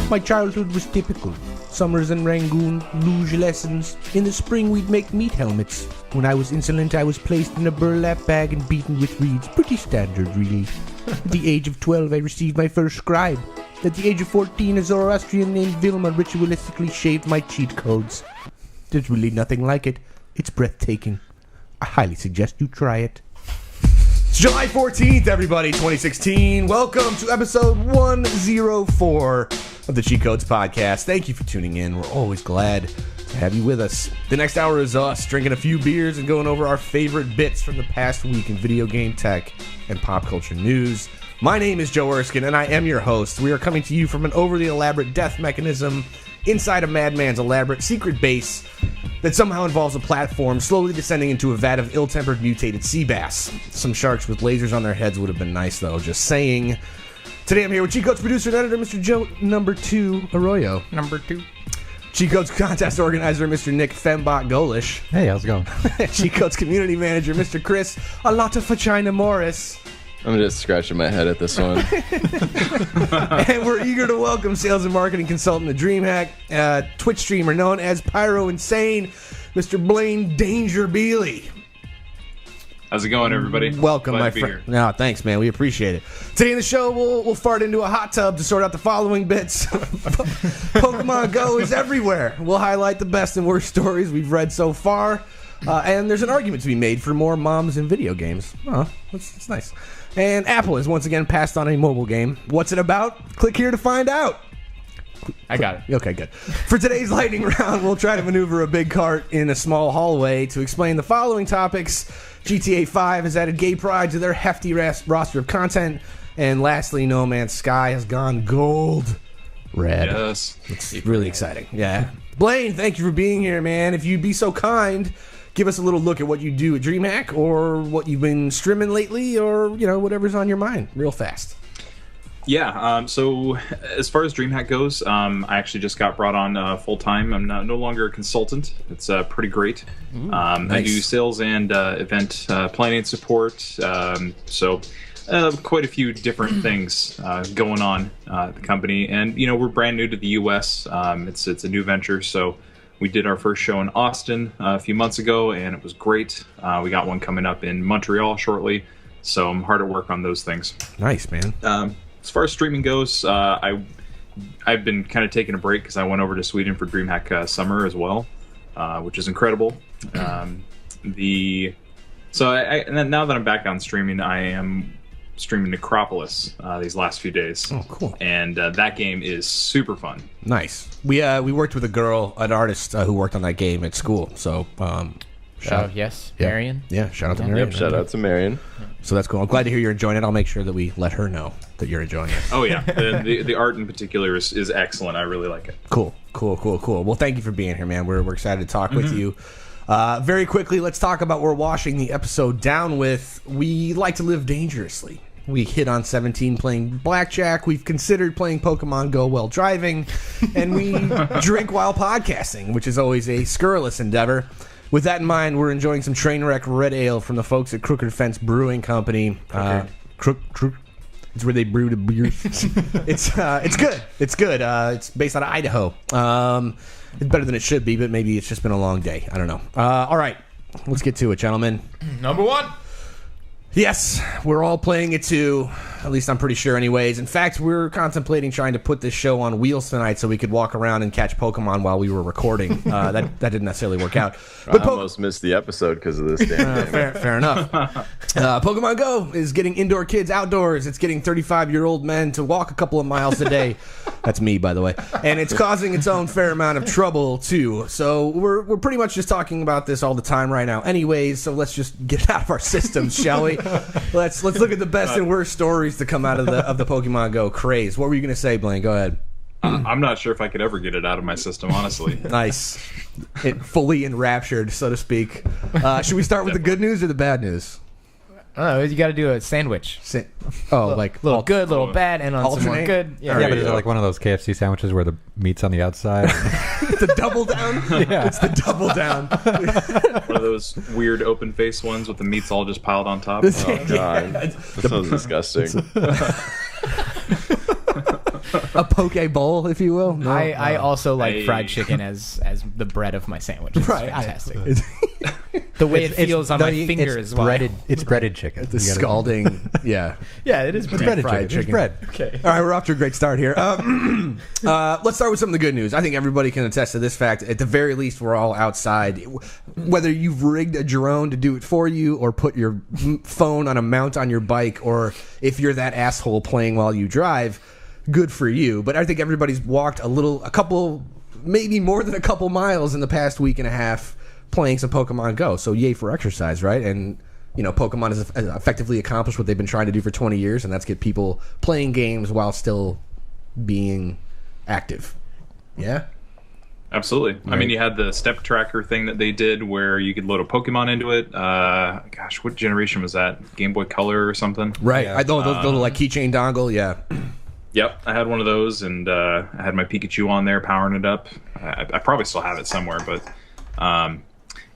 My childhood was typical. Summers in Rangoon, luge lessons. In the spring we'd make meat helmets. When I was insolent I was placed in a burlap bag and beaten with reeds. Pretty standard, really. At the age of 12 I received my first scribe. At the age of 14 a Zoroastrian named Vilma ritualistically shaved my cheat codes. There's really nothing like it. It's breathtaking. I highly suggest you try it. It's July 14th, everybody, 2016. Welcome to episode 104 of the Cheat Codes Podcast. Thank you for tuning in. We're always glad to have you with us. The next hour is us drinking a few beers and going over our favorite bits from the past week in video game tech and pop culture news. My name is Joe Erskine, and I am your host. We are coming to you from an overly elaborate death mechanism inside a madman's elaborate secret base that somehow involves a platform slowly descending into a vat of ill-tempered mutated sea bass. Some sharks with lasers on their heads would have been nice, though, just saying. Today I'm here with Cheat Codes producer and editor, Mr. Joe Number 2 Arroyo. Number 2. Cheat Codes contest organizer, Mr. Nick Fembot Golish. Hey, how's it going? Cheat Codes community manager, Mr. Chris Alata Morris. I'm just scratching my head at this one. And we're eager to welcome sales and marketing consultant to DreamHack, Twitch streamer known as PyroInsane, Mr. Blaine Biehle. How's it going, everybody? Welcome, Glad my to be friend. here. No, thanks, man. We appreciate it. Today in the show, we'll fart into a hot tub to sort out the following bits. Pokemon Go is everywhere. We'll highlight the best and worst stories we've read so far. And there's an argument to be made for more moms in video games. Oh, that's nice. And Apple has once again passed on a mobile game. What's it about? Click here to find out. I got it. Okay, good. For today's lightning round, we'll try to maneuver a big cart in a small hallway to explain the following topics. GTA 5 has added gay pride to their hefty roster of content. And lastly, No Man's Sky has gone gold red. Yes. It's really exciting. Yeah. Blaine, thank you for being here, man. If you'd be so kind, give us a little look at what you do at DreamHack or what you've been streaming lately or, you know, whatever's on your mind real fast. Yeah, so as far as DreamHack goes, I actually just got brought on full-time. I'm no longer a consultant. It's pretty great. I do sales and event planning support, so quite a few different things going on at the company. And, you know, we're brand new to the U.S. It's a new venture, so we did our first show in Austin a few months ago, and it was great. We got one coming up in Montreal shortly, so I'm hard at work on those things. Nice, man. As far as streaming goes, I've been kind of taking a break because I went over to Sweden for DreamHack Summer as well, which is incredible. And then now that I'm back on streaming, I am streaming Necropolis these last few days. Oh, cool. And that game is super fun. Nice. We worked with a girl, an artist who worked on that game at school. So, Marion. Yeah, shout out to Marion. Yep, shout out to Marion. So that's cool. I'm glad to hear you're enjoying it. I'll make sure that we let her know that you're enjoying it. Oh, yeah. The art in particular is excellent. I really like it. Cool. Well, thank you for being here, man. We're excited to talk with you. Very quickly, let's talk about what we're washing the episode down with. We like to live dangerously. We hit on 17 playing blackjack. We've considered playing Pokemon Go while driving. And we drink while podcasting, which is always a scurrilous endeavor. With that in mind, we're enjoying some Trainwreck Red Ale from the folks at Crooked Fence Brewing Company. It's where they brew the beers. It's good. It's good. It's based out of Idaho. It's better than it should be, but maybe it's just been a long day. I don't know. All right, let's get to it, gentlemen. Number 1. Yes, we're all playing it too. At least I'm pretty sure anyways. In fact, we're contemplating trying to put this show on wheels tonight so we could walk around and catch Pokemon while we were recording. That didn't necessarily work out. But I almost missed the episode because of this damn thing. Fair enough. Pokemon Go is getting indoor kids outdoors. It's getting 35-year-old men to walk a couple of miles a day. That's me, by the way. And it's causing its own fair amount of trouble, too. So we're pretty much just talking about this all the time right now anyways, so let's just get it out of our systems, shall we? Let's look at the best and worst stories to come out of the Pokemon Go craze. What were you going to say, Blaine? Go ahead. I'm not sure if I could ever get it out of my system, honestly. Nice. It fully enraptured, so to speak. Should we start with the good news or the bad news? I don't know. You got to do a sandwich. Little good, little bad, and on some more alternate? good. Yeah, but is it like one of those KFC sandwiches where the meat's on the outside? The double down? Yeah. It's the double down. One of those weird open face ones with the meats all just piled on top. Oh, God. That sounds disgusting. A poke bowl, if you will. No, I also like I- fried chicken as the bread of my sandwich. It's Right, fantastic. The way it feels on my finger it's as well. breaded. It's breaded chicken. the You gotta- scalding. Yeah. Yeah, it is It's breaded fried chicken. It's chicken. bread. Okay. All right, we're off to a great start here. Let's start with some of the good news. I think everybody can attest to this fact. At the very least, we're all outside. Whether you've rigged a drone to do it for you or put your phone on a mount on your bike, or if you're that asshole playing while you drive, good for you. But I think everybody's walked a couple, maybe more than a couple miles in the past week and a half playing some Pokemon Go. So yay for exercise, right? And Pokemon has effectively accomplished what they've been trying to do for 20 years, and that's get people playing games while still being active. Yeah? Absolutely. I mean, you had the step tracker thing that they did where you could load a Pokemon into it. Gosh, what generation was that? Game Boy Color or something? Right. Yeah. I thought those little like keychain dongle, yeah. Yep, I had one of those, and I had my Pikachu on there powering it up. I probably still have it somewhere, but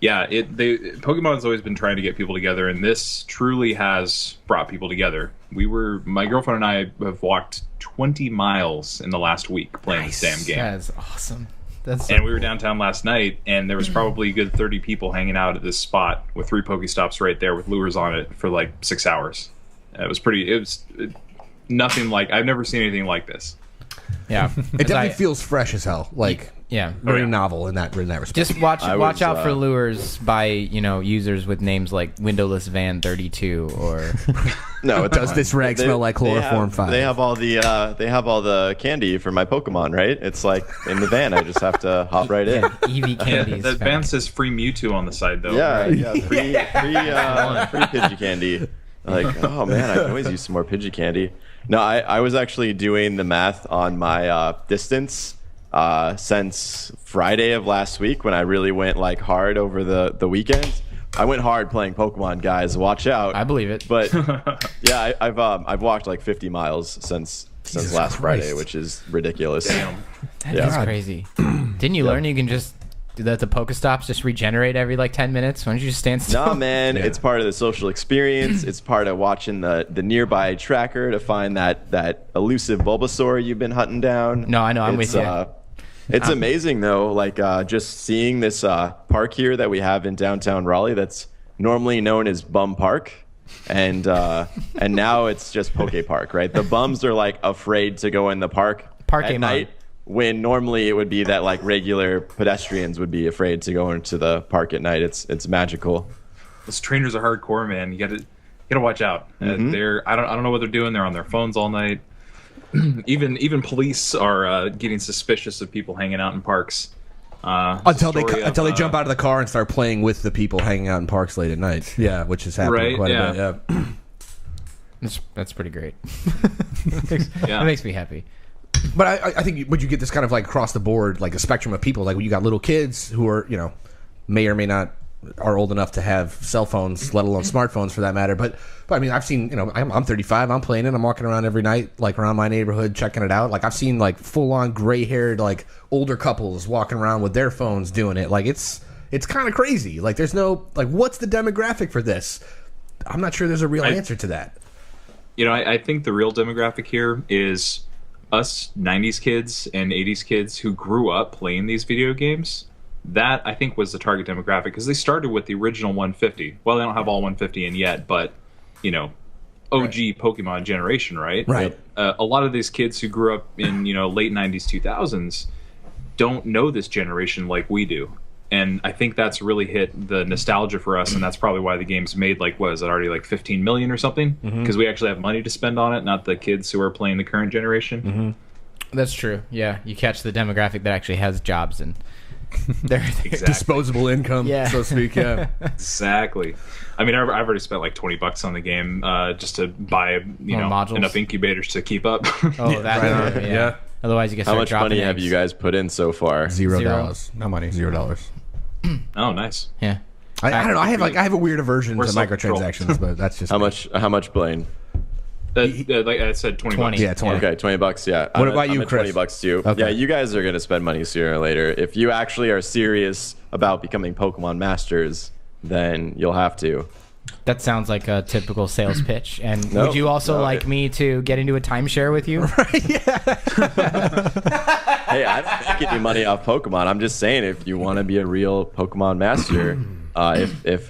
Pokemon has always been trying to get people together, and this truly has brought people together. My girlfriend and I have walked 20 miles in the last week playing this damn game. That is awesome. That's so And we were downtown last night, and there was probably a good 30 people hanging out at this spot with 3 Pokestops right there with lures on it for like 6 hours. It was nothing like, I've never seen anything like this. Yeah. It definitely feels fresh as hell. Like Yeah. very yeah. novel in that respect. Just watch was, out for lures by users with names like Windowless Van 32 or No, it Does this rag smell like chloroform 5? They have all the candy for my Pokemon, right? It's like in the van. I just have to hop right in. Eevee candies. That van says free Mewtwo on the side, though. Yeah, free Pidgey candy. Like, oh man, I can always use some more Pidgey candy. No, I was actually doing the math on my distance since Friday of last week when I really went like hard over the weekend. I went hard playing Pokemon, guys. Watch out. I believe it. But yeah, I've walked like 50 miles since last Friday, which is ridiculous. Damn. That Yeah. is crazy. Didn't you learn you can just that the Pokestops just regenerate every like 10 minutes? Why don't you just stand still? Nah, man, it's part of the social experience. It's part of watching the nearby tracker to find that elusive Bulbasaur you've been hunting down. No, I know, I'm with you. It's amazing though, like just seeing this park here that we have in downtown Raleigh that's normally known as Bum Park. And now it's just Poke Park, right? The bums are like afraid to go in the park at night, when normally it would be that like regular pedestrians would be afraid to go into the park at night. It's magical. Those trainers are hardcore, man. You gotta watch out. They're I don't know what they're doing. They're on their phones all night. even police are getting suspicious of people hanging out in parks. Until they jump out of the car and start playing with the people hanging out in parks late at night. Yeah, which is happening Right, quite yeah. a bit. Yeah. That's pretty great. Yeah. That makes me happy. But I think would you get this kind of like across the board, like a spectrum of people? Like you got little kids who are, may or may not are old enough to have cell phones, let alone smartphones for that matter. But I mean, I've seen, I'm 35, I'm playing it, I'm walking around every night, like around my neighborhood, checking it out. Like I've seen like full on gray haired, like older couples walking around with their phones doing it. Like it's kind of crazy. Like there's no, like, what's the demographic for this? I'm not sure there's a real answer to that. I think the real demographic here is us 90s kids and 80s kids who grew up playing these video games. That, I think, was the target demographic because they started with the original 150. Well, they don't have all 150 in yet, but, OG Pokemon generation, right? Right. A lot of these kids who grew up in, late 90s, 2000s don't know this generation like we do. And I think that's really hit the nostalgia for us, and that's probably why the game's made, like, what is it, already like 15 million or something? Because we actually have money to spend on it, not the kids who are playing the current generation. That's true. Yeah, you catch the demographic that actually has jobs and they're Exactly. Disposable income, Yeah. so to speak. Yeah. Exactly. I mean, I've already spent like $20 on the game just to buy, modules? enough incubators to keep up. Oh, that's right. right. Yeah. Otherwise, you get How much money have you guys put in so far? $0. No money. $0. Oh, nice. Yeah. I don't know. I have a weird aversion We're to self-control. microtransactions, but that's just How much, Blaine? Like I said, 20 20. bucks. Yeah, 20. Okay, $20. Yeah. What about you, I'm at Chris? $20 too. Okay. Yeah, you guys are gonna spend money sooner or later. If you actually are serious about becoming Pokemon masters, then you'll have to. That sounds like a typical sales pitch. And No, would you also no, like me to get into a timeshare with you? Hey, I don't make any money off Pokemon. I'm just saying, if you want to be a real Pokemon master, if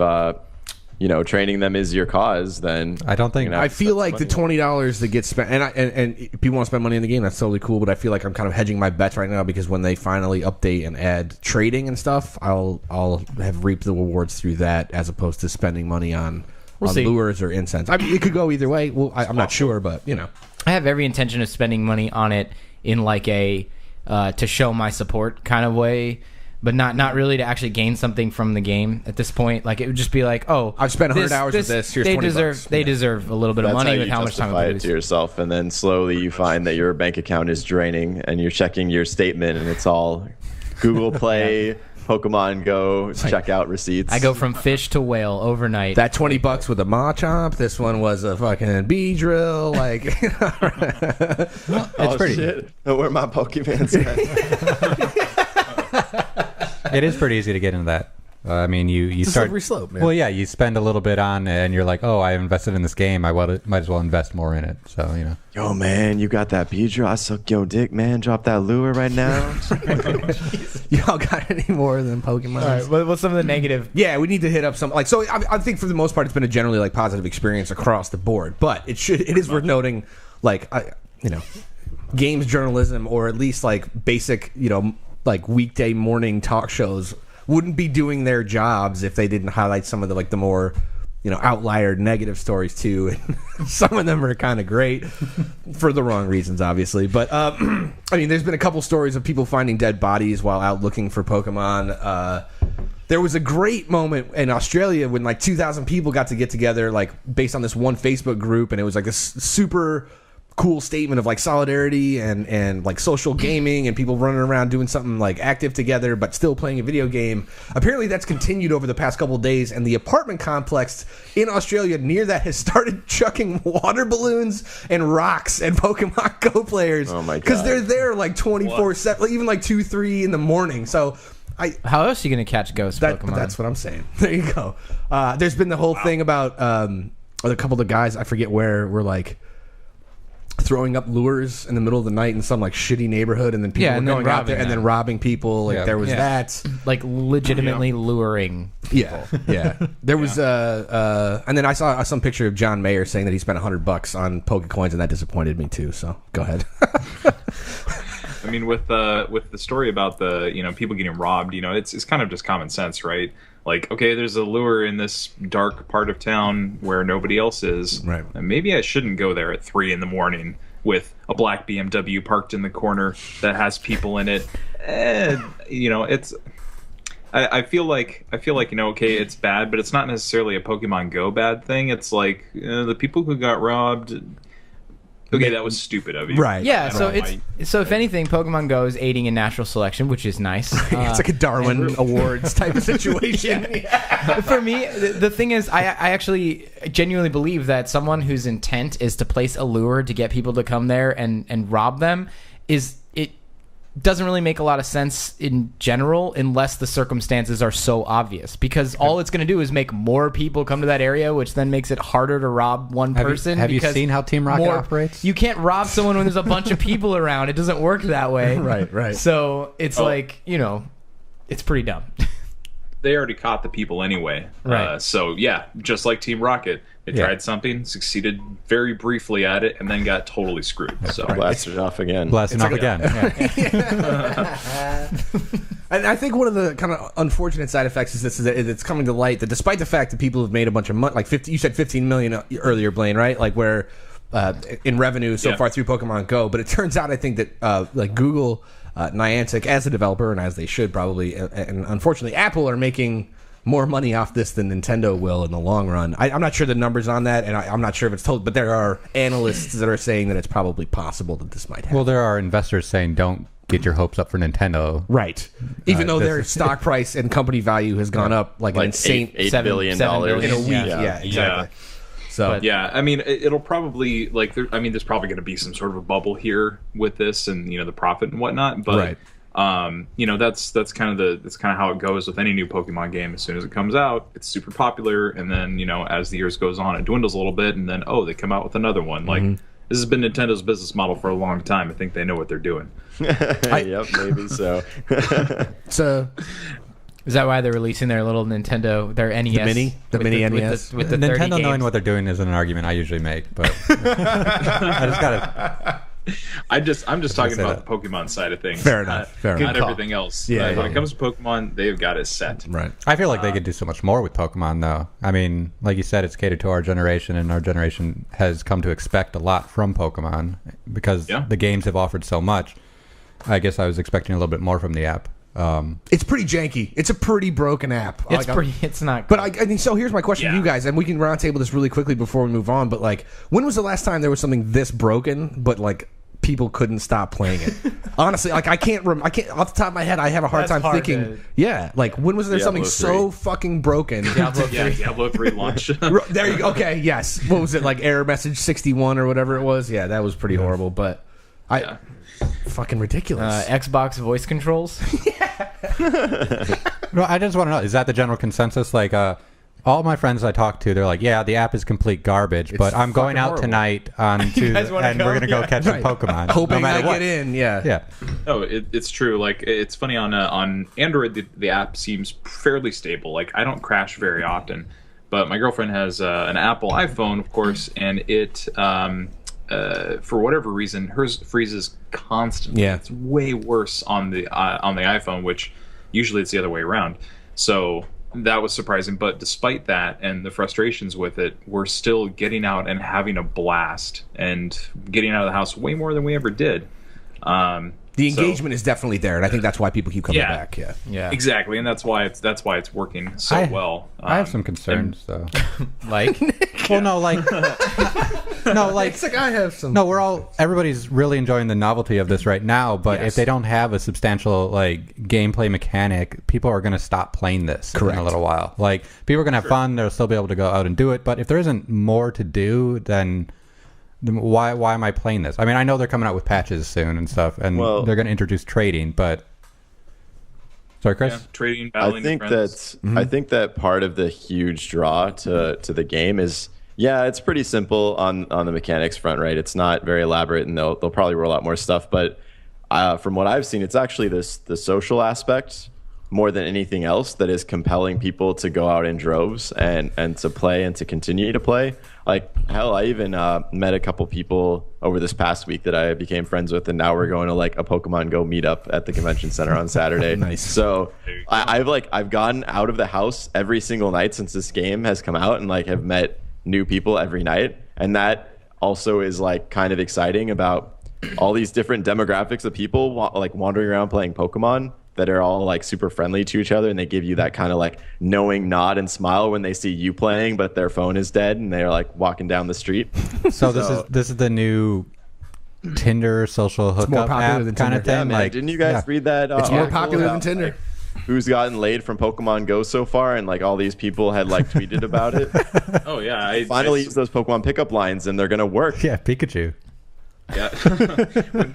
training them is your cause, then I don't think I feel like the $20 that gets spent, and if people want to spend money in the game, that's totally cool. But I feel like I'm kind of hedging my bets right now because when they finally update and add trading and stuff, I'll have reaped the rewards through that as opposed to spending money on see. lures or incense. I mean, it could go either way. Well, I'm not sure, but I have every intention of spending money on it in like a to show my support kind of way, but not really to actually gain something from the game at this point. Like it would just be like, oh, I've spent 100 hours with this. Here's they 20 deserve bucks. they deserve a little bit of that's money how with you how much time justify I it to yourself, and then slowly you find that your bank account is draining, and you're checking your statement, and it's all Google Play, Pokemon Go checkout receipts. I go from fish to whale overnight. That $20 with a Machomp. This one was a fucking bee drill. Like, it's pretty- Shit. Where my Pokemans at? it is pretty easy to get into that. I mean, you it's a start. slippery slope, man. Well, yeah, you spend a little bit on, and you're like, oh, I invested in this game. I might as well invest more in it. So Yo, man, you got that bee drill? I suck your dick, man. Drop that lure right now. Y'all got any more than Pokemon? All right, what's some of the negative? Yeah, we need to hit up some So I think for the most part, it's been a generally like positive experience across the board. But it is worth noting, like games journalism, or at least like basic like weekday morning talk shows wouldn't be doing their jobs if they didn't highlight some of the the more outlier negative stories too. And some of them are kind of great for the wrong reasons, obviously. But I mean, there's been a couple stories of people finding dead bodies while out looking for Pokemon. There was a great moment in Australia when like 2,000 people got together, like based on this one Facebook group, and it was like this super cool statement of like solidarity and like social gaming and people running around doing something like active together but still playing a video game. Apparently that's continued over the past couple of days, and the apartment complex in Australia near that has started chucking water balloons and rocks at Pokemon Go players. Oh my God. Because they're there like 24/7, even like 2-3 in the morning. So How else are you going to catch ghost Pokemon? that's what I'm saying. There you go. There's been the whole thing about a couple of the guys, I forget where, were like throwing up lures in the middle of the night in some like shitty neighborhood, and then people were going out there and then robbing people. Like there was that, like legitimately luring. Yeah. There was and then I saw some picture of John Mayer saying that he spent $100 on Pokecoins, and that disappointed me too. So go ahead. I mean, with the story about the people getting robbed, it's kind of just common sense, right? Like, okay, there's a lure in this dark part of town where nobody else is. Right. And maybe I shouldn't go there at 3 a.m. with a black BMW parked in the corner that has people in it. It's. I feel like okay, it's bad, but it's not necessarily a Pokemon Go bad thing. It's like the people who got robbed. Okay, that was stupid of you. Right. Yeah, I so don't know it's why- so if anything, Pokemon Go is aiding in natural selection, which is nice. It's like a Darwin Awards type of situation. For me, the thing is, I actually genuinely believe that someone whose intent is to place a lure to get people to come there and rob them doesn't really make a lot of sense in general unless the circumstances are so obvious, because all it's going to do is make more people come to that area, which then makes it harder to rob one person. Have you because seen how Team Rocket operates? You can't rob someone when there's a bunch of people around. It doesn't work that way. Right. So it's like, it's pretty dumb. They already caught the people anyway. Right. So yeah, just like Team Rocket, they tried something, succeeded very briefly at it, and then got totally screwed. So Blasted off again. Blasting off again. And I think one of the kind of unfortunate side effects is this: is that it's coming to light that despite the fact that people have made a bunch of money, like 50, you said 15 million earlier, Blaine, right? Like where in revenue so far through Pokemon Go, but it turns out I think that like Google, Niantic as a developer, and as they should probably, and unfortunately Apple are making more money off this than Nintendo will in the long run. I'm not sure the numbers on that, and I'm not sure if it's told, but there are analysts that are saying that it's probably possible that this might happen. Well, there are investors saying don't get your hopes up for Nintendo. Right. Even though their stock price and company value has gone up like an insane $8 billion $7 billion in a week. Yeah. Yeah, exactly. So yeah, I mean, it'll probably there's probably going to be some sort of a bubble here with this, and the profit and whatnot. But Right. That's kind of how it goes with any new Pokemon game. As soon as it comes out, it's super popular, and then as the years goes on, it dwindles a little bit, and then they come out with another one. Like this has been Nintendo's business model for a long time. I think they know what they're doing. Yep, maybe so. So is that why they're releasing their little Nintendo, their NES, the mini NES with the 30 Nintendo knowing games? what they're doing isn't an argument I usually make, but I just gotta. I'm just talking say about that. the Pokemon side of things. Fair enough. Not Good call. everything else. Yeah, When yeah, it comes to Pokemon, they've got it set. right. I feel like they could do so much more with Pokemon, though. I mean, like you said, it's catered to our generation, and our generation has come to expect a lot from Pokemon because the games have offered so much. I guess I was expecting a little bit more from the app. It's pretty janky. It's a pretty broken app. It's not. But I mean, so here's my question to Yeah. you guys, and we can roundtable this really quickly before we move on. But like, when was the last time there was something this broken, but like people couldn't stop playing it? Honestly, like I can't off the top of my head. I have a hard That's time hard thinking. to- Yeah, like when was there Diablo something so 3. fucking broken? Diablo Yeah, 3. Diablo 3 launch. There you go. Okay, yes. What was it, like error message 61 or whatever it was? Yeah, that was pretty horrible. But Yeah. fucking ridiculous. Xbox voice controls. No, I just want to know: is that the general consensus? Like, all my friends I talk to, they're like, "Yeah, the app is complete garbage, but I'm going fucking out horrible. tonight and guys wanna we're go? gonna go Yeah. catch some Pokemon, Hoping no matter I what." get in. Yeah. Yeah, No, it's true. Like it's funny on Android, the app seems fairly stable. Like I don't crash very often, but my girlfriend has an Apple iPhone, of course, and it for whatever reason hers freezes constantly. Yeah. It's way worse on the iPhone, which usually it's the other way around. So that was surprising. But despite that and the frustrations with it, we're still getting out and having a blast and getting out of the house way more than we ever did. The engagement is definitely there, and I think that's why people keep coming Yeah. back. Yeah. Yeah. Exactly, and that's why it's working so well. I have some concerns, though. Like, Well, no, like, no, like, It's like I have some. no, everybody's really enjoying the novelty of this right now. But Yes. if they don't have a substantial like gameplay mechanic, people are going to stop playing this Correct. in a little while. Like, people are going to have fun; they'll still be able to go out and do it. But if there isn't more to do, then why am I playing this? I mean, I know they're coming out with patches soon and stuff, and Well- they're going to introduce trading. But sorry, Chris. Yeah, trading, I battling think your friends. I think that part of the huge draw to the game is it's pretty simple on the mechanics front, right? It's not very elaborate, and they'll probably roll out more stuff. But from what I've seen, it's actually the social aspect more than anything else that is compelling people to go out in droves and to play and to continue to play. Like hell, I even met a couple people over this past week that I became friends with, and now we're going to like a Pokemon Go meetup at the convention center on Saturday. Nice. So I've gotten out of the house every single night since this game has come out, and like have met new people every night, and that also is like kind of exciting about all these different demographics of people like wandering around playing Pokemon that are all like super friendly to each other, and they give you that kind of like knowing nod and smile when they see you playing, but their phone is dead and they're like walking down the street. So this is the new Tinder social more hookup popular app than kind Tinder. of thing. Yeah, man. Like, Didn't you guys read that? It's more article popular than about, Tinder. like, who's gotten laid from Pokemon Go so far, and like all these people had like tweeted about it. Oh yeah, I Finally use those Pokemon pickup lines, and they're gonna work. Yeah, Pikachu. Yeah.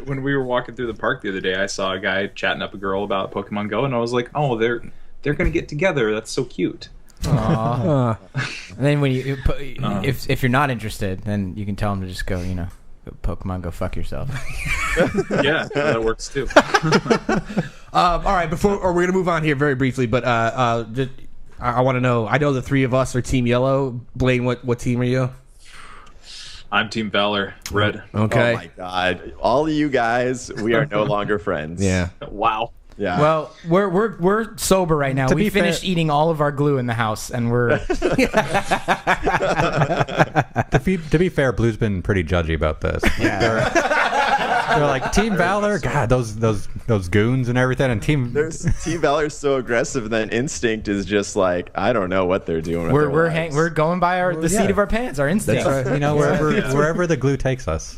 when we were walking through the park the other day, I saw a guy chatting up a girl about Pokemon Go, and I was like, "Oh, they're gonna get together. That's so cute." and then when if you're not interested, then you can tell them to just go, go Pokemon, go fuck yourself. Yeah, that works too. All right, we're gonna move on here very briefly, but I want to know. I know the three of us are Team Yellow. Blaine, what team are you? I'm Team Valor, Red. Okay. Oh my god! All of you guys, we are no longer friends. Yeah. Wow. Yeah. Well, we're sober right now. To We be fair- finished eating all of our glue in the house, and we're To be fair, Blue's been pretty judgy about this. They're like Team Valor. God, those goons and everything, and Team. Team Valor is so aggressive, and then Instinct is just like I don't know what they're doing. With their lives. we're going by the seat yeah. of our pants, our instinct. You know, wherever the glue takes us.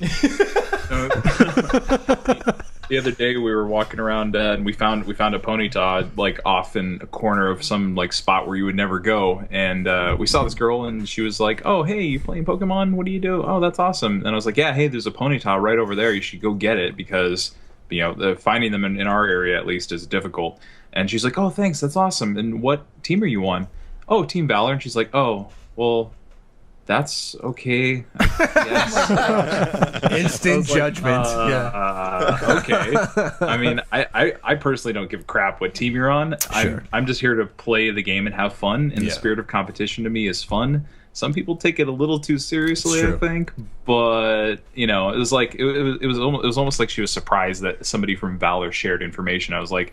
The other day we were walking around and we found a Ponyta like off in a corner of some like spot where you would never go, and we saw this girl and she was like, "Oh, hey, you playing Pokemon? What do you do? Oh, that's awesome." And I was like, "Yeah, hey, there's a Ponyta right over there. You should go get it because finding them in our area at least is difficult. And she's like, "Oh, thanks, that's awesome. And what team are you on?" "Oh, Team Valor." And she's like, "Oh, well, that's okay." Instant judgment. Okay. I mean, I personally don't give a crap what team you're on. Sure. I'm just here to play the game and have fun. And the spirit of competition to me is fun. Some people take it a little too seriously, I think. But it was like it was almost like she was surprised that somebody from Valor shared information. I was like,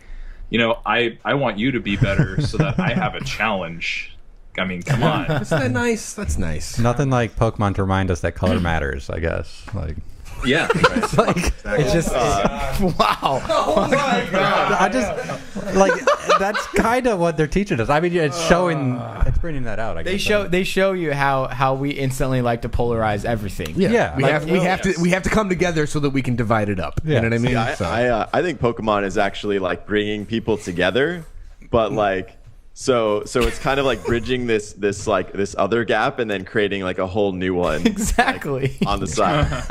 I want you to be better so that I have a challenge. I mean, come on. Isn't that nice? That's nice. Nothing like Pokemon to remind us that color matters, I guess. Like, yeah. Right. It's just wow. Oh my god! I just like that's kind of what they're teaching us. I mean, it's showing, it's bringing that out. I guess. They show you how we instantly like to polarize everything. Yeah. We have to come together so that we can divide it up. Yeah. You know what I mean? I think Pokemon is actually like bringing people together, but like. So it's kind of like bridging this other gap and then creating like a whole new one. Exactly. Like, on the side.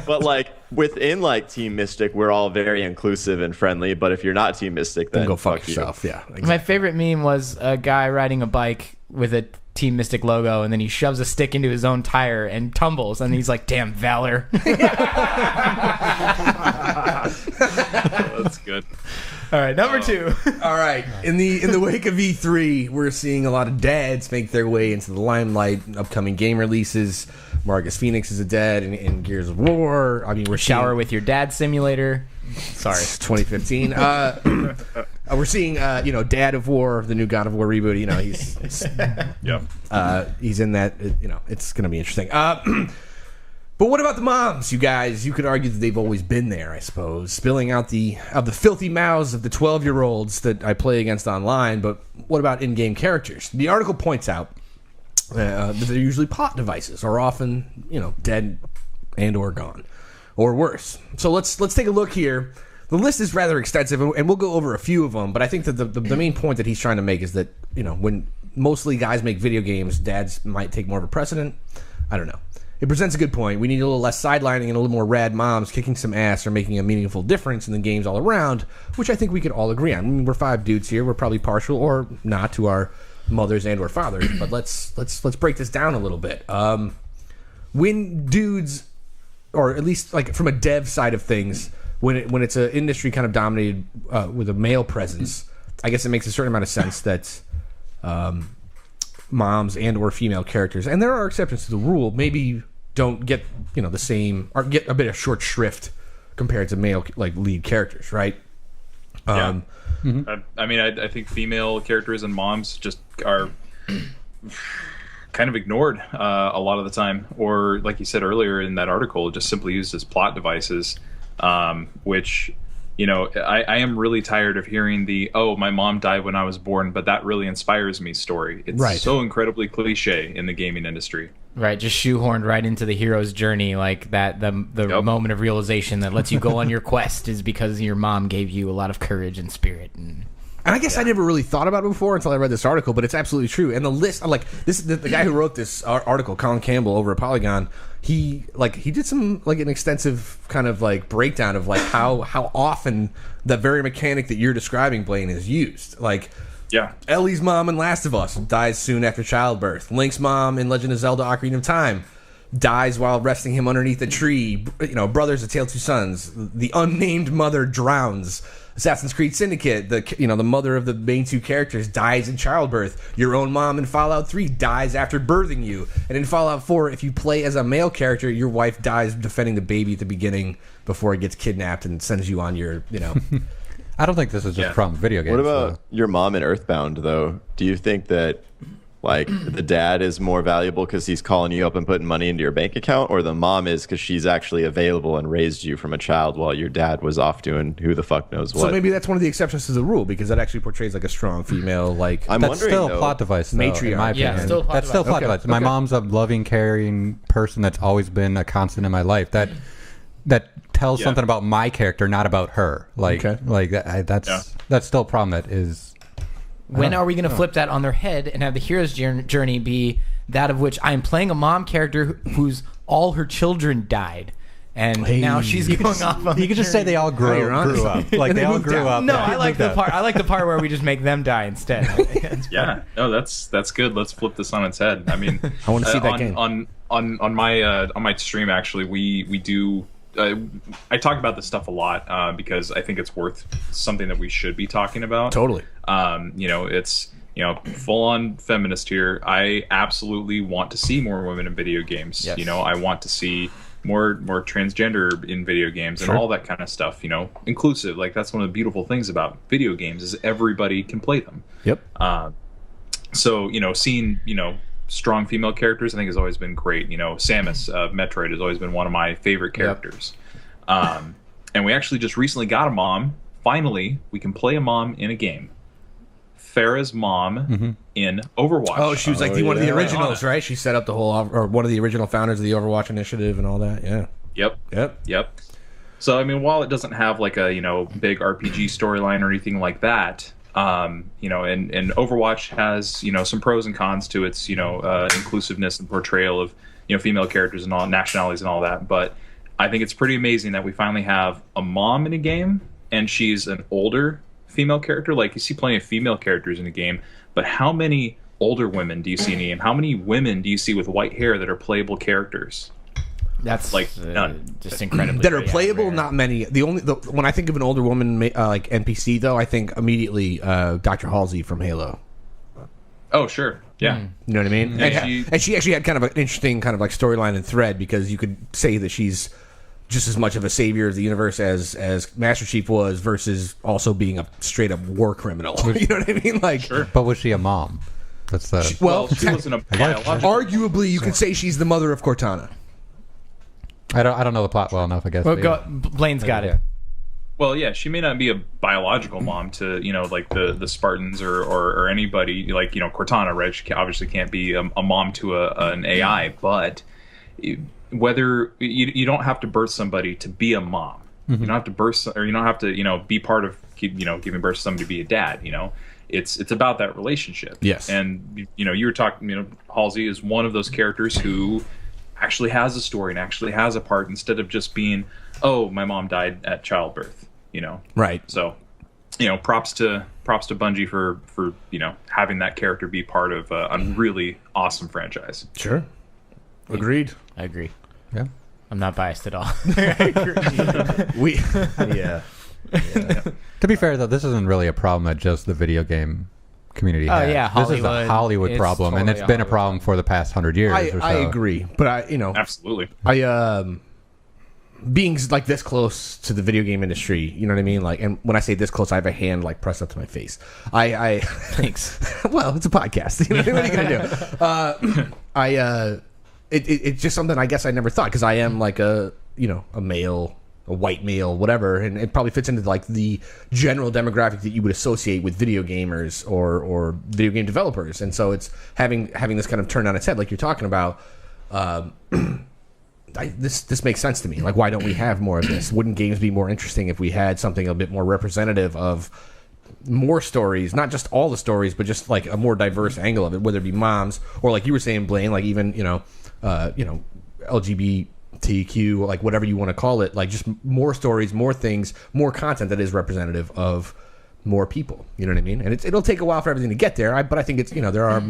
But like within like Team Mystic, we're all very inclusive and friendly. But if you're not Team Mystic, then go fuck yourself. Yeah. Exactly. My favorite meme was a guy riding a bike with a Team Mystic logo, and then he shoves a stick into his own tire and tumbles, and he's like, "Damn, Valor." That's good. All right, number 2. All right. In the wake of E3, we're seeing a lot of dads make their way into the limelight. Upcoming game releases. Marcus Phoenix is a dad in Gears of War. I mean, we're Shower with your dad simulator. Sorry, 2015. We're seeing Dad of War, the new God of War reboot. He's in that. It's going to be interesting. But what about the moms, you guys? You could argue that they've always been there, I suppose, spilling out the filthy mouths of the 12-year-olds that I play against online. But what about in-game characters? The article points out that they're usually plot devices, or often, dead and or gone, or worse. So let's take a look here. The list is rather extensive, and we'll go over a few of them. But I think that the main point that he's trying to make is that when mostly guys make video games, dads might take more of a precedent. I don't know. It presents a good point. We need a little less sidelining and a little more rad moms kicking some ass or making a meaningful difference in the games all around, which I think we could all agree on. I mean, we're 5 dudes here. We're probably partial or not to our mothers and or fathers, but let's break this down a little bit. When dudes, or at least like from a dev side of things, when it's an industry kind of dominated with a male presence, I guess it makes a certain amount of sense that moms and or female characters, and there are exceptions to the rule, maybe don't get the same, or get a bit of short shrift compared to male like lead characters, right? I mean, I think female characters and moms just are kind of ignored a lot of the time, or like you said earlier in that article, just simply used as plot devices, which I am really tired of hearing the my mom died when I was born, but that really inspires me story. It's so incredibly cliche in the gaming industry. Right, just shoehorned right into the hero's journey, like that. The moment of realization that lets you go on your quest is because your mom gave you a lot of courage and spirit. And I guess I never really thought about it before until I read this article, but it's absolutely true. And the list, like this, the guy who wrote this article, Colin Campbell over at Polygon, he did some like an extensive kind of like breakdown of like how often the very mechanic that you're describing, Blaine, is used. Like, Ellie's mom in Last of Us dies soon after childbirth. Link's mom in Legend of Zelda: Ocarina of Time dies while resting him underneath a tree. Brothers: A Tale of Two Sons. The unnamed mother drowns. Assassin's Creed Syndicate, the mother of the main 2 characters dies in childbirth. Your own mom in Fallout 3 dies after birthing you. And in Fallout 4, if you play as a male character, your wife dies defending the baby at the beginning before it gets kidnapped and sends you on your, I don't think this is just a problem with video games. What about your mom in Earthbound, though? Do you think that like the dad is more valuable because he's calling you up and putting money into your bank account, or the mom is because she's actually available and raised you from a child while your dad was off doing who the fuck knows what? So maybe that's one of the exceptions to the rule, because that actually portrays like a strong female, like that's still a plot device, though, matriarch. in my opinion. Yeah, still that's still a plot device. My mom's a loving, caring person that's always been a constant in my life. That tells something about my character, not about her. That's still a problem. That is. When are we going to flip that on their head and have the hero's journey be that of which I'm playing a mom character whose all her children died, and now she's going off. On you could just say they all grew up. Like they all grew up. No, I like the part. I like the part where we just make them die instead. Yeah, no, that's good. Let's flip this on its head. I mean, I want to see that game on my stream. Actually, we do. I talk about this stuff a lot because I think it's worth something that we should be talking about. Totally. It's full on feminist here. I absolutely want to see more women in video games. Yes. I want to see more transgender in video games and all that kind of stuff. Inclusive. Like that's one of the beautiful things about video games is everybody can play them. Yep. So seeing strong female characters I think has always been great. Samus of Metroid has always been one of my favorite characters. Yep. And we actually just recently got a mom. Finally, we can play a mom in a game. Farah's mom in Overwatch. Oh, she was like one of the originals, right? She set up the whole, or one of the original founders of the Overwatch initiative and all that. Yeah. Yep. So I mean, while it doesn't have like a big RPG storyline or anything like that, and Overwatch has some pros and cons to its inclusiveness and portrayal of female characters and all nationalities and all that. But I think it's pretty amazing that we finally have a mom in a game, and she's an older female character. Like you see plenty of female characters in the game, but how many older women do you see in the game? How many women do you see with white hair that are playable characters? That's like none. Just incredibly that are playable. Not many. When I think of an older woman like NPC though, I think immediately Dr. Halsey from Halo. Oh sure, yeah. You know what I mean? And she actually had kind of an interesting kind of like storyline and thread because you could say that she's just as much of a savior of the universe as Master Chief was, versus also being a straight up war criminal. You know what I mean? Like, sure. But was she a mom? That's the she wasn't a biological. Arguably, you could say she's the mother of Cortana. I don't know the plot well enough, I guess. Well, Blaine's got it. Well, yeah, she may not be a biological mom to like the Spartans or anybody like Cortana, right? She obviously can't be a mom to an AI, but whether you don't have to birth somebody to be a mom. You don't have to birth, or you don't have to be part of giving birth to somebody to be a dad. It's about that relationship. Yes. And you were talking. Halsey is one of those characters who actually has a story and actually has a part, instead of just being, oh, my mom died at childbirth. Right. So, props to Bungie for having that character be part of a really awesome franchise. Sure. Agreed. I agree. Yeah. I'm not biased at all. Yeah. To be fair, though, this isn't really a problem that just the video game community has. Yeah, this is a Hollywood problem, totally and it's been a problem for the past 100 years or so. I agree, but Absolutely. Being like this close to the video game industry, you know what I mean? Like, and when I say this close, I have a hand like pressed up to my face. Thanks. Well, it's a podcast. What are you gonna do? It's just something I guess I never thought, because I am like a male, a white male, whatever, and it probably fits into like the general demographic that you would associate with video gamers or video game developers, and so it's having this kind of turn on its head, like you're talking about. This makes sense to me. Like, why don't we have more of this? Wouldn't games be more interesting if we had something a bit more representative of more stories, not just all the stories, but just like a more diverse angle of it, whether it be moms or, like you were saying, Blaine, like even LGBTQ, like whatever you want to call it, like just more stories, more things, more content that is representative of more people. You know what I mean? And it'll take a while for everything to get there. But I think it's there are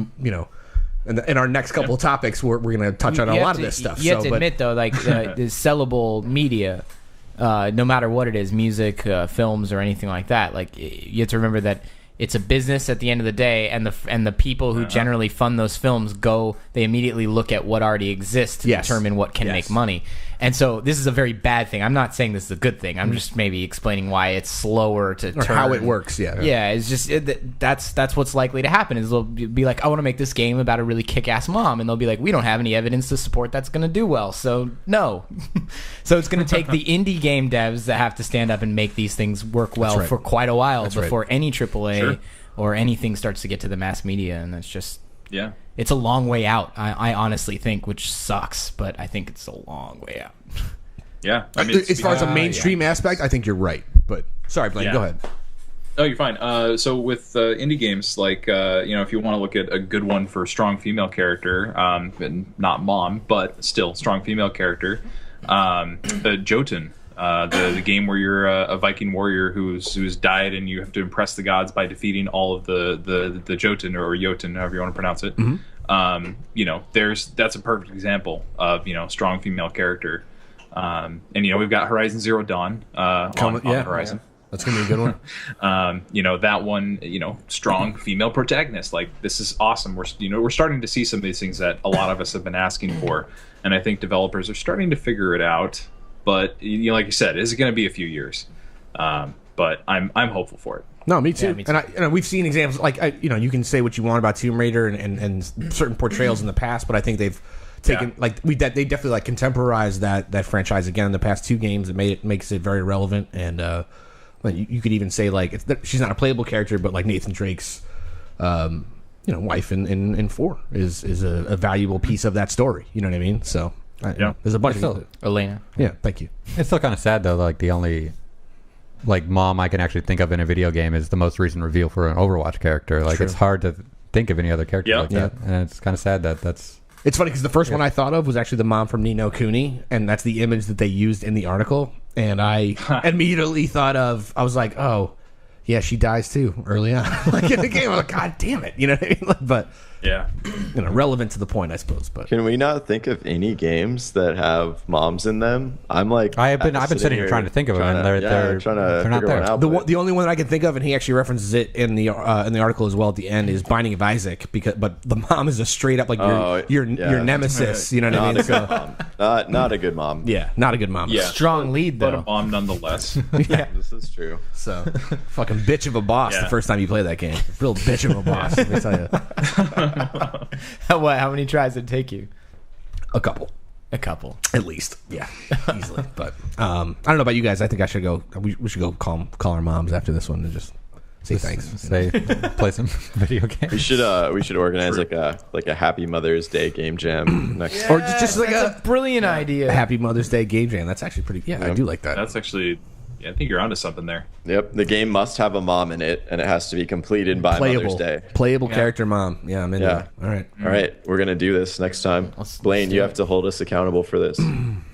in our next couple of topics, we're going to touch on a lot of this stuff. You have to admit, though, like the sellable media, no matter what it is, music, films, or anything like that, like you have to remember that it's a business at the end of the day, and the people who generally fund those films they immediately look at what already exists to determine what can make money. And so this is a very bad thing. I'm not saying this is a good thing. I'm just maybe explaining why it's slower to turn. How it works, yeah. Yeah, it's just that's what's likely to happen is they'll be like, I want to make this game about a really kick-ass mom, and they'll be like, we don't have any evidence to support that's going to do well, so no. So it's going to take the indie game devs that have to stand up and make these things work well for quite a while before any AAA or anything starts to get to the mass media, and that's just... Yeah. It's a long way out, I honestly think, which sucks, but I think it's a long way out. Yeah. I mean, as far as a mainstream aspect, I think you're right. But sorry, Blaine, go ahead. Oh, you're fine. So with indie games, like, if you want to look at a good one for strong female character, and not mom, but still strong female character, Jotun, the game where you're a Viking warrior who's died, and you have to impress the gods by defeating all of the Jotun or Jotun, however you want to pronounce it. That's a perfect example of strong female character. And we've got Horizon Zero Dawn on Horizon. Yeah. That's gonna be a good one. That one, strong female protagonist. Like, this is awesome. We're starting to see some of these things that a lot of us have been asking for, and I think developers are starting to figure it out. But like you said, it's going to be a few years. But I'm hopeful for it. No, me too. Yeah, me too. And we've seen examples like you can say what you want about Tomb Raider and certain portrayals in the past, but I think they've taken they definitely like contemporized that franchise again in the past 2 games. It makes it very relevant, and you could even say like she's not a playable character, but like Nathan Drake's wife in 4 is a valuable piece of that story. You know what I mean? So there's a bunch of Elena. Yeah, thank you. It's still kind of sad though. Like the only mom I can actually think of in a video game is the most recent reveal for an Overwatch character. Like, it's hard to think of any other character like that, and it's kind of sad that's. It's funny because the first one I thought of was actually the mom from Ni no Kuni, and that's the image that they used in the article. And I immediately thought I was like, oh, yeah, she dies too early on. Like in the game, I'm like, God damn it, you know what I mean? Like, but relevant to the point, I suppose. But can we not think of any games that have moms in them? I'm like, I've been sitting here trying to think of them, and they're not there. The only one that I can think of, and he actually references it in the article as well at the end, is Binding of Isaac. But the mom is a straight up like your nemesis. You know what I mean? Not a good mom. Yeah, not a good mom. Yeah, strong lead though. But a mom nonetheless. Yeah, this is true. So fucking bitch of a boss the first time you play that game. Real bitch of a boss. Let me tell you. How many tries did it take you? A couple. At least. Yeah. Easily. But I don't know about you guys. I think I should go. We should go call our moms after this one and just say thanks. Play some video games. We should organize like a Happy Mother's Day game jam next. Or just like a brilliant idea. Happy Mother's Day game jam. That's actually pretty. Yeah, I do like that. That's actually. Yeah, I think you're onto something there. Yep, the game must have a mom in it, and it has to be completed by Mother's Day. Playable character mom. Yeah, I'm into it. All right, we're gonna do this next time. Blaine, you have to hold us accountable for this.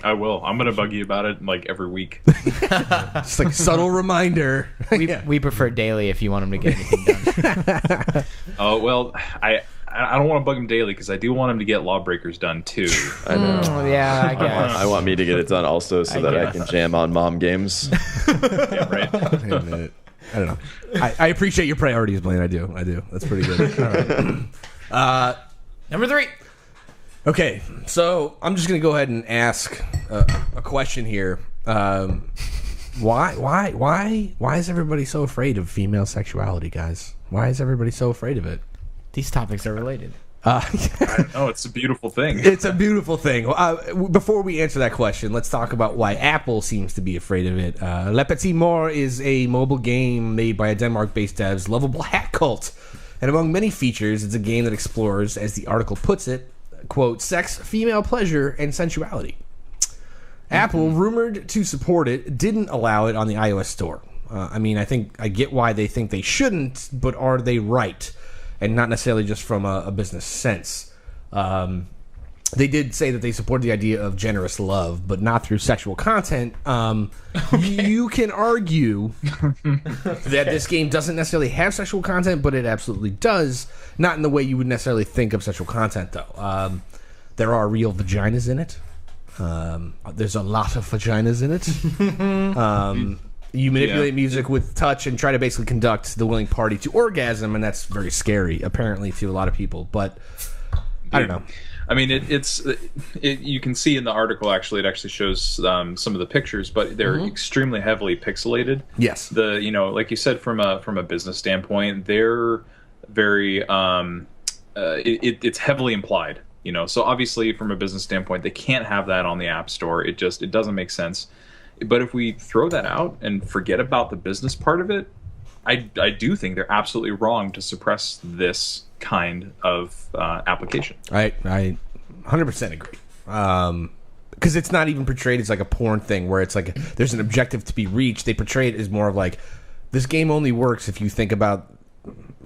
I will. I'm gonna bug you about it like every week. Just like subtle reminder. We prefer daily if you want him to get anything done. Oh well, I don't want to bug him daily because I do want him to get Lawbreakers done too. I know. Yeah, I guess. I want me to get it done also so that I can jam on mom games. Yeah, right. I don't know. I appreciate your priorities, Blaine. I do. That's pretty good. All right. Number 3. Okay, so I'm just gonna go ahead and ask a question here. Why is everybody so afraid of female sexuality, guys? Why is everybody so afraid of it? These topics are related. I don't know. It's a beautiful thing. It's a beautiful thing. Before we answer that question, let's talk about why Apple seems to be afraid of it. Le Petit Mort is a mobile game made by a Denmark-based dev's lovable hat cult. And among many features, it's a game that explores, as the article puts it, quote, sex, female pleasure, and sensuality. Apple, rumored to support it, didn't allow it on the iOS store. I think I get why they think they shouldn't, but are they right? And not necessarily just from a business sense. They did say that they support the idea of generous love, but not through sexual content. You can argue that this game doesn't necessarily have sexual content, but it absolutely does. Not in the way you would necessarily think of sexual content, though. There are real vaginas in it. There's a lot of vaginas in it. You manipulate music with touch and try to basically conduct the willing party to orgasm, and that's very scary, apparently, to a lot of people. But I don't know. I mean, you can see in the article, actually, it actually shows some of the pictures, but they're extremely heavily pixelated. Yes. Like you said, from a business standpoint, they're very it's heavily implied. So obviously, from a business standpoint, they can't have that on the App Store. It doesn't make sense. But if we throw that out and forget about the business part of it, I do think they're absolutely wrong to suppress this kind of application. I 100% agree. Because it's not even portrayed as like a porn thing where it's like there's an objective to be reached. They portray it as more of like, this game only works if you think about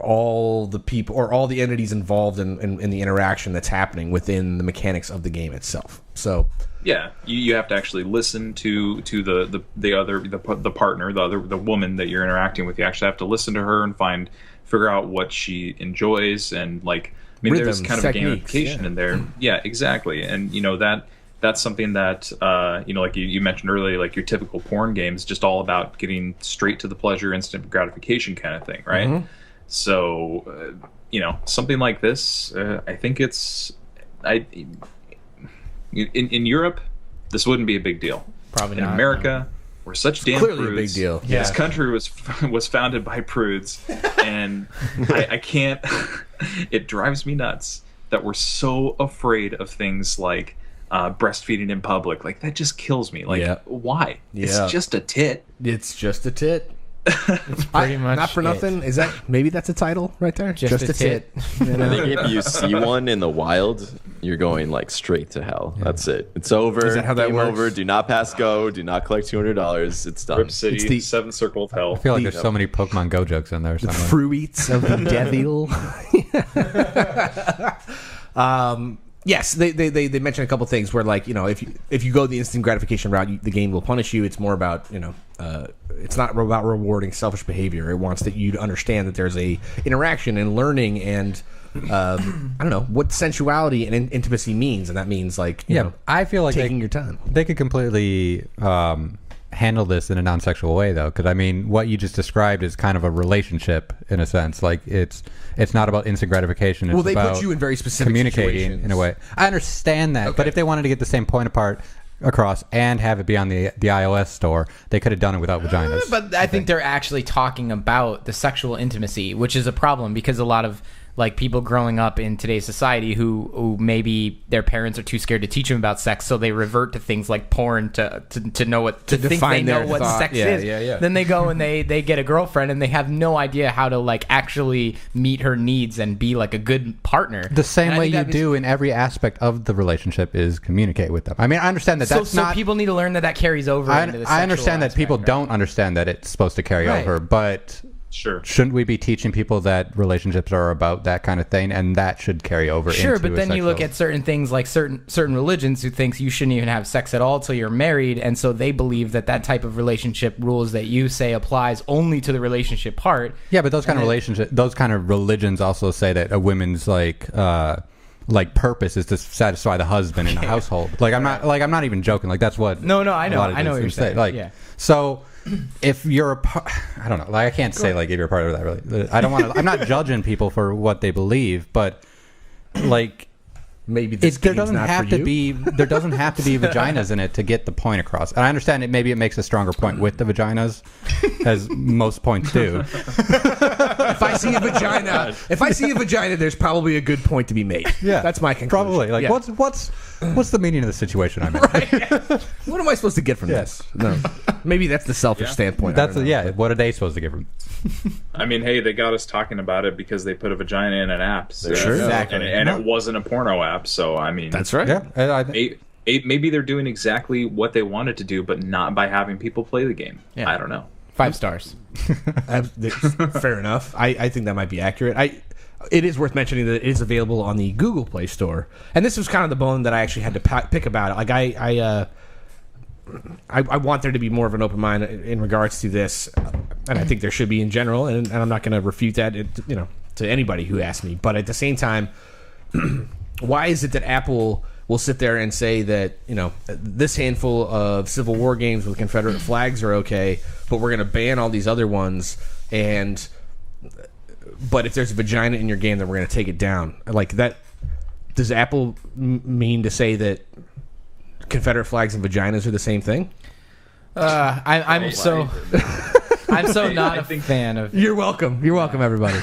all the people or all the entities involved in the interaction that's happening within the mechanics of the game itself. So yeah, you have to actually listen to the partner, the woman that you're interacting with. You actually have to listen to her and figure out what she enjoys, and like, I mean, rhythms, there's kind of techniques, a gamification in there. Yeah, exactly. And that's something that like you mentioned earlier, like your typical porn game is just all about getting straight to the pleasure, instant gratification kind of thing, right? Mm-hmm. So something like this, I think in Europe, this wouldn't be a big deal. Probably in not. America, we're such damn clearly prudes. a big deal. Yeah. This country was founded by prudes, and I can't. It drives me nuts that we're so afraid of things like breastfeeding in public. Like, that just kills me. Like, why? Yeah. It's just a tit. It's just a tit. It's pretty much Not for nothing. Is that maybe that's a title right there? Just a tit. You know? I think if you see one in the wild, you're going like straight to hell. That's it. It's over. Is that how that Game works? over. Do not pass go. Do not collect $200. It's done. Rip City, It's the- Seventh Circle of Hell. I feel like there's so many Pokemon Go jokes in there. Or The something. fruits of the devil. Yes, they mention a couple things where, like, if you go the instant gratification route, the game will punish you. It's more about it's not about rewarding selfish behavior. It wants you to understand that there's a interaction and learning and I don't know what sensuality and intimacy means, and that means like I feel like taking your time. They could completely handle this in a non-sexual way, though, because I mean, what you just described is kind of a relationship in a sense. Like it's not about instant gratification. It's They about put you in very specific communicating situations. in a way. I understand that, but if they wanted to get the same point across and have it be on the iOS store, they could have done it without vaginas. But I think they're actually talking about the sexual intimacy, which is a problem because a lot of like people growing up in today's society who maybe their parents are too scared to teach them about sex, so they revert to things like porn to know what to think they define know their what thought. sex Yeah, is. yeah. Then they go and they get a girlfriend and they have no idea how to like actually meet her needs and be like a good partner. The same And I way think you that is- do in every aspect of the relationship is communicate with them. I mean, I understand that that's so not. people need to learn that carries over into the I understand that sexual people aspect, don't understand that it's supposed to carry Right. over, but Sure. shouldn't we be teaching people that relationships are about that kind of thing, and that should carry over? Sure, into but a then you look sexual- at certain things like certain religions who thinks you shouldn't even have sex at all till you're married, and so they believe that type of relationship rules that you say applies only to the relationship part. Yeah, but those kind of religions also say that a woman's like purpose is to satisfy the husband in a household. Like I'm not even joking. Like that's what. No, I know, a lot of I know these what you're things say. saying. Like Yeah. so. If you're a part, I don't know. Like I can't say like if you're a part of that. Really, I don't want to. I'm not judging people for what they believe, but like Maybe this there game's doesn't not have for to you. be vaginas in it to get the point across. And I understand it. Maybe it makes a stronger point with the vaginas, as most points do. If I see a vagina, there's probably a good point to be made. Yeah, That's my conclusion. Probably. Like Yeah. what's the meaning of the situation I'm in? What am I supposed to get from this? No. Maybe that's the selfish standpoint. I don't know. What are they supposed to give them? I mean, hey, they got us talking about it because they put a vagina in an app. So, Sure. Exactly. And it wasn't a porno app, so I mean, That's right. Yeah, I think maybe they're doing exactly what they wanted to do, but not by having people play the game. Yeah. I don't know. 5 stars. Fair enough. I think that might be accurate. It is worth mentioning that it is available on the Google Play Store, and this was kind of the bone that I actually had to pick about it. Like I want there to be more of an open mind in regards to this, and I think there should be in general. And I'm not going to refute that, to anybody who asks me. But at the same time, why is it that Apple will sit there and say that this handful of Civil War games with Confederate flags are okay, but we're going to ban all these other ones, but if there's a vagina in your game, then we're going to take it down? Like that, does Apple mean to say that Confederate flags and vaginas are the same thing? I'm so not a fan of. You're welcome. You're welcome, everybody.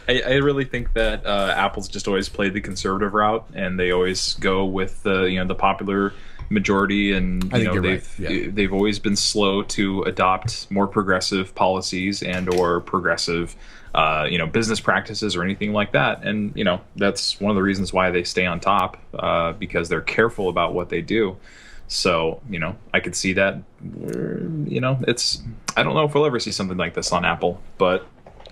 I really think that Apple's just always played the conservative route, and they always go with the popular majority, and I think you're right. Yeah. they've always been slow to adopt more progressive policies and or progressive business practices or anything like that. And that's one of the reasons why they stay on top, because they're careful about what they do. So I could see that. It's I don't know if we'll ever see something like this on Apple, but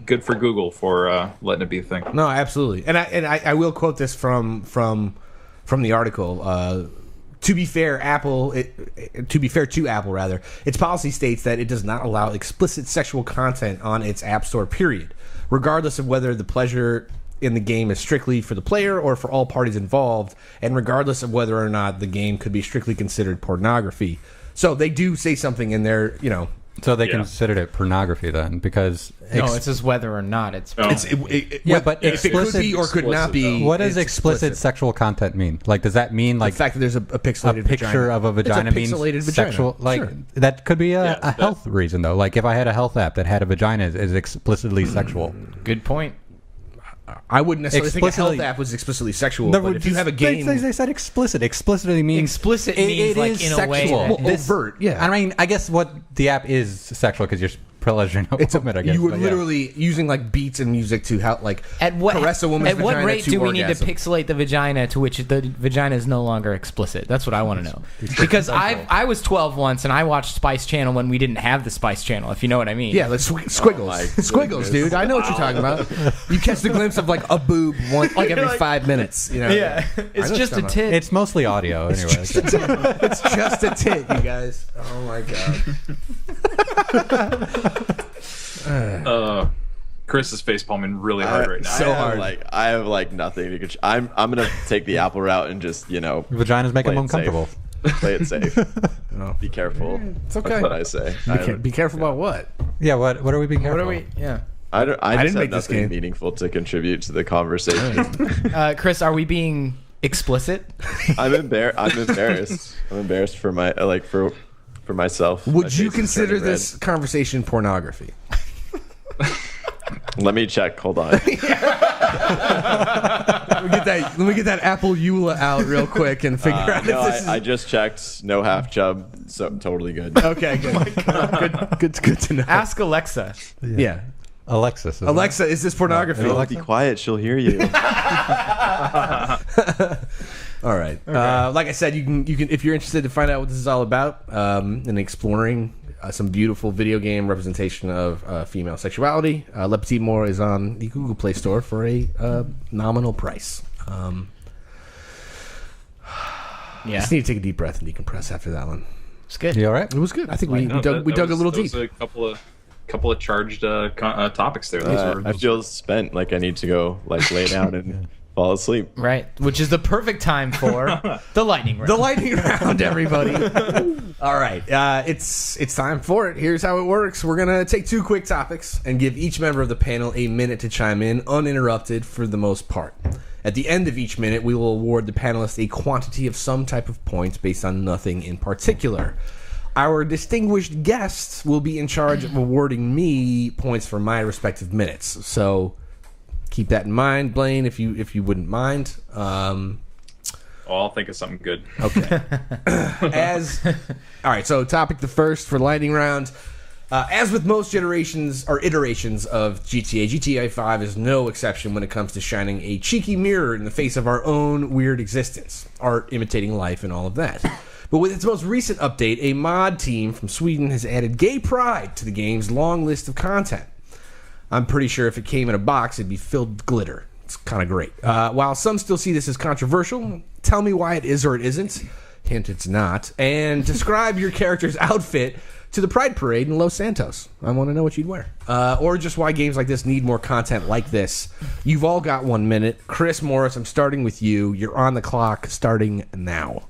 good for Google for letting it be a thing. No, absolutely. And I will quote this from the article. To be fair, to be fair to Apple, rather, its policy states that it does not allow explicit sexual content on its App Store, period, regardless of whether the pleasure in the game is strictly for the player or for all parties involved, and regardless of whether or not the game could be strictly considered pornography. So they do say something in there, you know. So they considered it pornography then, because no, it says whether or not it's. But if it could be or could not be. What does explicit sexual content mean? Like, does that mean like the fact that there's a pixelated picture vagina. of a vagina it's a pixelated means vagina. sexual? Like Sure. that could be a health reason though. Like if I had a health app that had a vagina, is explicitly sexual? Good point. I wouldn't necessarily think a health app was explicitly sexual, but if you have a game... They said explicit. Explicitly means... Explicit means it like is in sexual. a way that... Well, overt, yeah. I mean, I guess what the app is sexual because you're pleasuring a woman, I guess. You were but literally using like beats and music to help like caress a woman's At what vagina rate to do we need to orgasm. pixelate the vagina to which the vagina is no longer explicit? That's what I want to know. Because I was 12 once and I watched Spice Channel when we didn't have the Spice Channel, if you know what I mean. Yeah, like squiggles. my Squiggles, dude. I know what you're talking about. You catch the glimpse of like a boob like every 5 minutes. You know? Yeah. It's just a tit. It's mostly audio anyway. It's just a tit, you guys. Oh my god. Chris is facepalming really hard right now. so hard. I have like nothing to control. I'm gonna take the Apple route and just Vaginas make play them it safe. uncomfortable. Play it safe. Be careful. It's okay. That's what I say. Be careful about what? Yeah, what are we being careful? What are we? Yeah. I just didn't have make this nothing game. meaningful to contribute to the conversation. Chris, are we being explicit? I'm embarrassed. I'm embarrassed for my for myself. My Would face you is consider turning red. this conversation pornography? Let me check. Hold on. Let me get that Apple EULA out real quick and figure out No, if this is... I just checked. No half chub. So totally good. Okay, good. Good to know. Ask Alexa. Yeah. Alexis. Alexa, is this pornography? No, Be quiet. She'll hear you. All right. Like I said, you can if you're interested to find out what this is all about and exploring some beautiful video game representation of female sexuality, Le Petit More is on the Google Play Store for a nominal price. Yeah. Just need to take a deep breath and decompress after that one. It's good. You all right? It was good. I think we No, dug a little deep. There was a couple of charged topics there. I feel spent. Like I need to go lay down and fall asleep. Right. Which is the perfect time for the lightning round. The lightning round, everybody. All right, it's time for it. Here's how it works. We're gonna take two quick topics and give each member of the panel a minute to chime in, uninterrupted for the most part. At the end of each minute, we will award the panelists a quantity of some type of points based on nothing in particular. Our distinguished guests will be in charge of awarding me points for my respective minutes. So keep that in mind, Blaine, if you wouldn't mind. I'll think of something good. Okay. All right, so topic the first for lightning round. As with most iterations of GTA, GTA 5 is no exception when it comes to shining a cheeky mirror in the face of our own weird existence, art imitating life and all of that. But with its most recent update, a mod team from Sweden has added gay pride to the game's long list of content. I'm pretty sure if it came in a box, it'd be filled with glitter. It's kind of great. While some still see this as controversial, tell me why it is or it isn't. Hint, it's not. And describe your character's outfit to the Pride Parade in Los Santos. I want to know what you'd wear. Or just why games like this need more content like this. You've all got 1 minute. Chris Morris, I'm starting with you. You're on the clock starting now.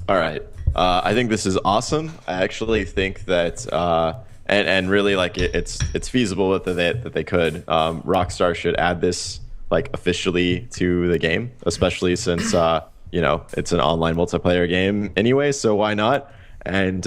All right. I think this is awesome. I actually think that, and really it's feasible that they could. Rockstar should add this officially to the game, especially since it's an online multiplayer game anyway. So why not? And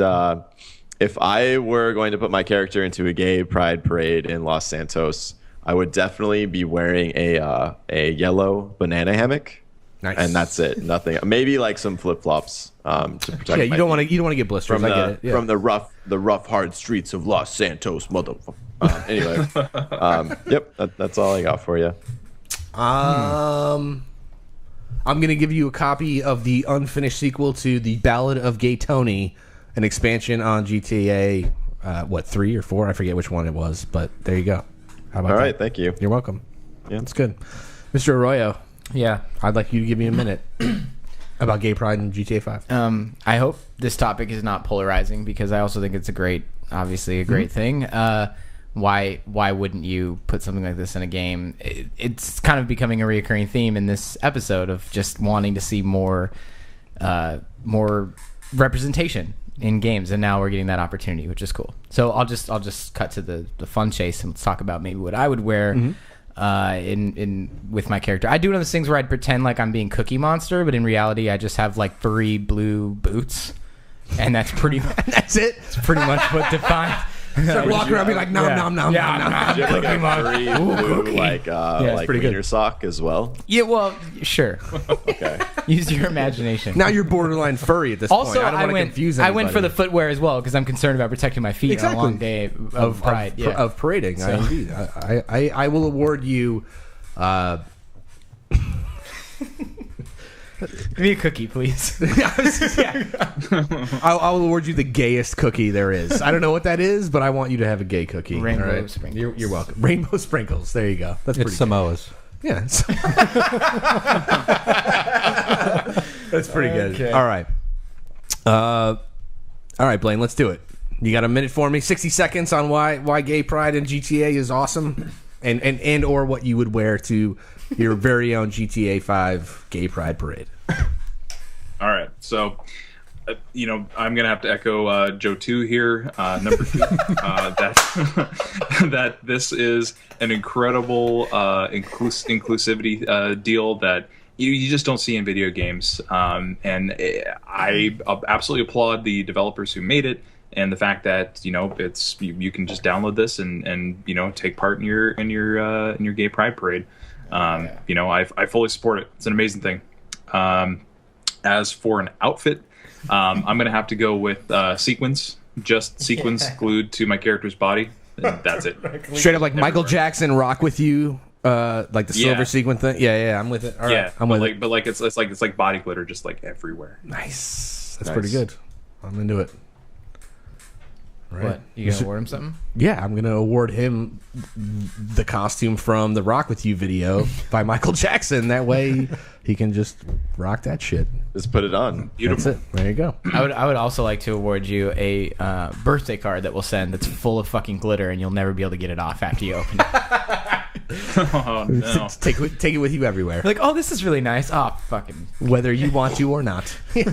if I were going to put my character into a gay pride parade in Los Santos, I would definitely be wearing a yellow banana hammock. Nice. And that's it. Nothing. Maybe some flip flops to protect. Yeah, you don't want to get blisters. I get it. Yeah. From the rough, hard streets of Los Santos, motherfucker. Anyway, yep, that's all I got for you. I'm going to give you a copy of the unfinished sequel to The Ballad of Gay Tony, an expansion on GTA, 3 or 4? I forget which one it was, but there you go. How about All that? right, thank you. You're welcome. Yeah. That's good. Mr. Arroyo, Yeah. I'd like you to give me a minute about gay pride in GTA 5. I hope this topic is not polarizing because I also think it's obviously a great thing. Why wouldn't you put something like this in a game? It's kind of becoming a reoccurring theme in this episode of just wanting to see more representation in games, and now we're getting that opportunity, which is cool. So I'll just cut to the fun chase and let's talk about maybe what I would wear in with my character. I do one of those things where I'd pretend like I'm being Cookie Monster, but in reality I just have like 3 blue boots, and that's pretty much That's it. it's pretty much what defines. Start walking around and be like, nom, nom, nom, nom, nom. Do you have like a Cookie blue, Monster. like pretty good. wiener sock as well? Yeah, well, sure. Okay. Use your imagination. Now you're borderline furry at this Also, point. I don't want to confuse I anybody. went for the footwear as well because I'm concerned about protecting my feet on a long day of pride. of parading. So- Indeed. I will award you. Give me a cookie, please. I'll award you the gayest cookie there is. I don't know what that is, but I want you to have a gay cookie. Rainbow sprinkles. You're welcome. Rainbow sprinkles. There you go. That's pretty It's good. Samoa's. Yeah. That's pretty good. Okay. All right. All right, Blaine, let's do it. You got a minute for me? 60 seconds on why gay pride in GTA is awesome and or what you would wear to your very own GTA 5 gay pride parade. All right, so I'm gonna have to echo Joe 2 here, number 2. That this is an incredible inclusivity deal that you just don't see in video games, and I absolutely applaud the developers who made it. And the fact that it's you can just download this and take part in your gay pride parade. I fully support it. It's an amazing thing. As for an outfit, I'm gonna have to go with sequins, just sequins glued to my character's body. And that's it. Straight up like Michael Jackson, rock with you, like the silver sequin thing. Yeah, I'm with it. All right, Yeah, I'm with it. but it's like body glitter, just like everywhere. Nice. That's Nice. pretty good. I'm into it. Right. What? You gonna award him something? Yeah, I'm gonna award him the costume from the "Rock with You" video by Michael Jackson. That way, he can just rock that shit. Just put it on. Beautiful. That's it. There you go. I would also like to award you a birthday card that we'll send that's full of fucking glitter, and you'll never be able to get it off after you open it. Oh no. Take it with you everywhere, Like, oh, this is really nice. Oh, fucking. whether you want to or not. All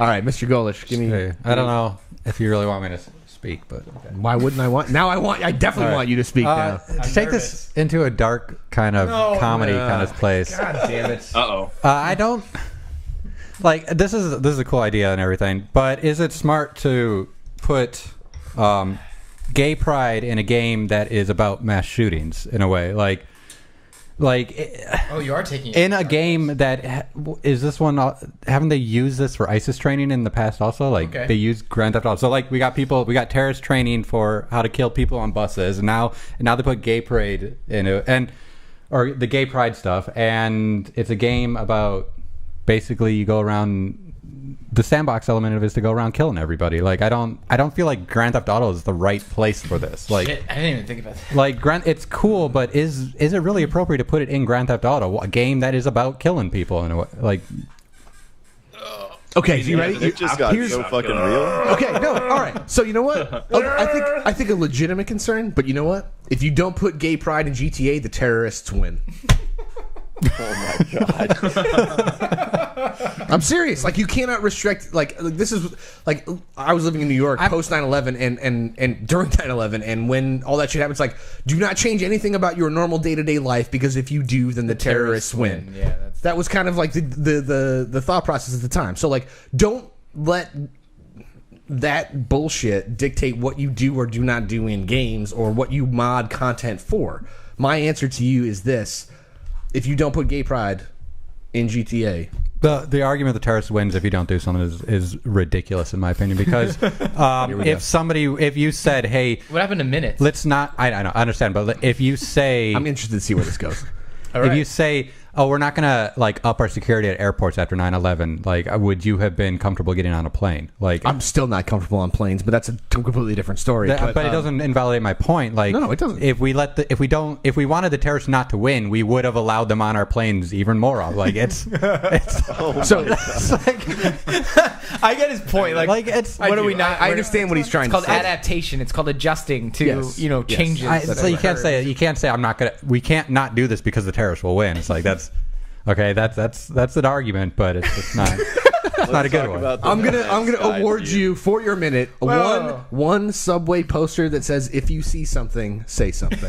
right, Mr. Golish, give me. Hey, I don't know if you really want me to speak, but Why wouldn't I want? Now I definitely All right. want you to speak now. to take this into a dark kind of comedy kind of place. God damn it. Uh-oh. I don't like this is a cool idea and everything, but is it smart to put gay pride in a game that is about mass shootings in a way? Like Oh, you are taking it. in a game that is this one? Haven't they used this for ISIS training in the past? Also, like Okay. they use Grand Theft Auto. So like we got terrorist training for how to kill people on buses, and now they put gay parade in it, or the gay pride stuff, and it's a game about basically you go around. The sandbox element of it is to go around killing everybody. Like I don't feel like Grand Theft Auto is the right place for this. Like Shit, I didn't even think about that. like it's cool, but is it really appropriate to put it in Grand Theft Auto, a game that is about killing people in a way? Like Okay, so you ready? It just got so fucking real. Okay, no, all right. So you know what? I think a legitimate concern, but you know what? If you don't put gay pride in GTA, the terrorists win. Oh my god. I'm serious. Like you cannot restrict. Like this is like I was living in New York post 9/11 and during 9/11, and when all that shit happens, like do not change anything about your normal day-to-day life, because if you do, then the terrorists win. Yeah, That was kind of like the thought process at the time. So like don't let that bullshit dictate what you do or do not do in games or what you mod content for. My answer to you is this: if you don't put gay pride in GTA, the argument the terrorist wins if you don't do something is ridiculous in my opinion, because if you said, hey, what happened to minutes? let's not, I know, I understand, but if you say, I'm interested to see where this goes. if you say oh, we're not gonna like up our security at airports after 9/11. Like, would you have been comfortable getting on a plane? Like, I'm still not comfortable on planes, but that's a completely different story. but it doesn't invalidate my point. Like, no, it doesn't. If we wanted the terrorists not to win, we would have allowed them on our planes even more. Like, it's like, I get his point. Like it's what are we not? I understand what he's trying It's to called say. adaptation. It's called adjusting to changes. So you can't say I'm not gonna. We can't not do this because the terrorists will win. It's like that's okay. That's an argument, but it's just not. It's not a good one. I'm gonna award you for your minute one Subway poster that says, "If you see something, say something."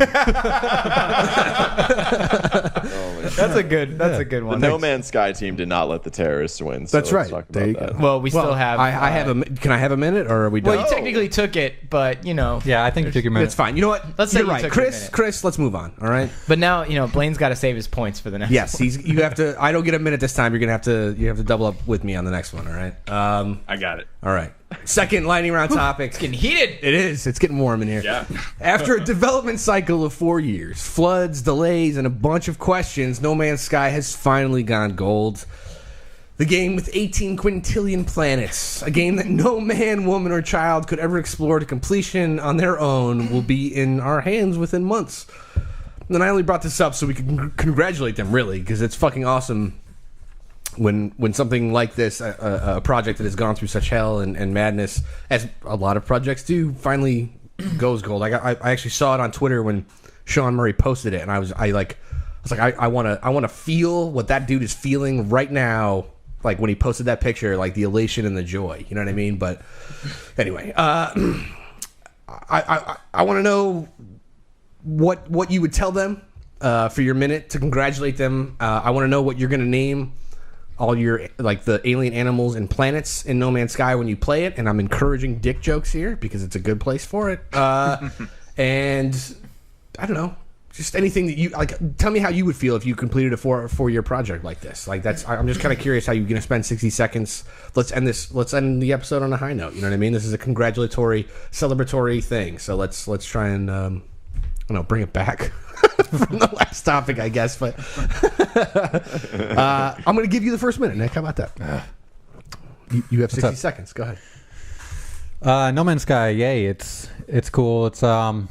That's a good one. The No Man's Sky team did not let the terrorists win. So That's right. Talk about There you that. go. Well, we still have. I have Can I have a minute, or are we done? Well, you technically took it, but Yeah, I think you took your minute. It's fine. You know what? Let's say You're you right, took your minute. Chris. Let's move on. All right. But now Blaine's got to save his points for the next. Yes, one. you have to. I don't get a minute this time. You have to double up with me on the next one. All right. I got it. All right. Second lightning round topic. It's getting heated. It is. It's getting warm in here. Yeah. After a development cycle of 4 years, floods, delays, and a bunch of questions, No Man's Sky has finally gone gold. The game with 18 quintillion planets, a game that no man, woman, or child could ever explore to completion on their own, will be in our hands within months. And I only brought this up so we can congratulate them, really, because it's fucking awesome when something like this, a project that has gone through such hell and madness, as a lot of projects do, finally goes gold. I actually saw it on Twitter when Sean Murray posted it, and I want to feel what that dude is feeling right now, like when he posted that picture, like the elation and the joy. You know what I mean? But anyway, I want to know what you would tell them for your minute to congratulate them. I want to know what you're going to name all your, like, the alien animals and planets in No Man's Sky when you play it, and I'm encouraging dick jokes here because it's a good place for it. And I don't know, just anything that you like. Tell me how you would feel if you completed a four-year project like this. Like, I'm just kind of curious how you're gonna spend 60 seconds. Let's end the episode on a high note. You know what I mean? This is a congratulatory, celebratory thing. So let's try and I don't know, bring it back. From the last topic, I guess, but I'm going to give you the first minute, Nick. How about that? You have 60 seconds. Go ahead. No Man's Sky, yay! It's cool. It's I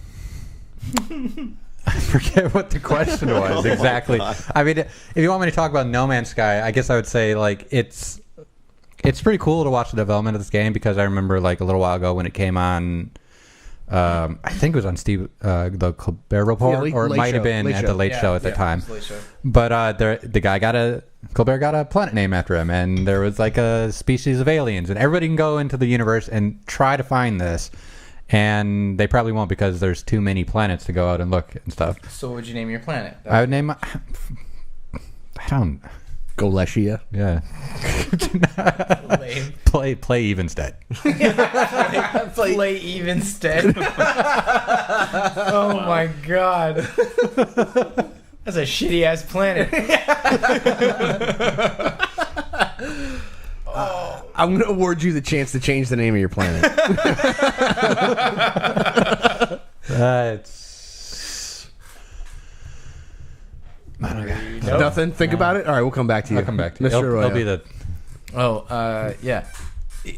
forget what the question was exactly. I mean, if you want me to talk about No Man's Sky, I guess I would say like it's pretty cool to watch the development of this game, because I remember like a little while ago when it came on. I think it was on the Colbert Report, or it might have been at the Late Show at the time. But the guy Colbert got a planet name after him, and there was like a species of aliens, and everybody can go into the universe and try to find this, and they probably won't because there's too many planets to go out and look and stuff. So what would you name your planet? I would name. I don't. Goleshia. Yeah. Play Evenstead. Play Evenstead. Oh my god. That's a shitty ass planet. I'm going to award you the chance to change the name of your planet. It's nothing. Think about it. All right, we'll come back to you. I'll come back to you. Mr. Arroyo. It'll be the. Yeah.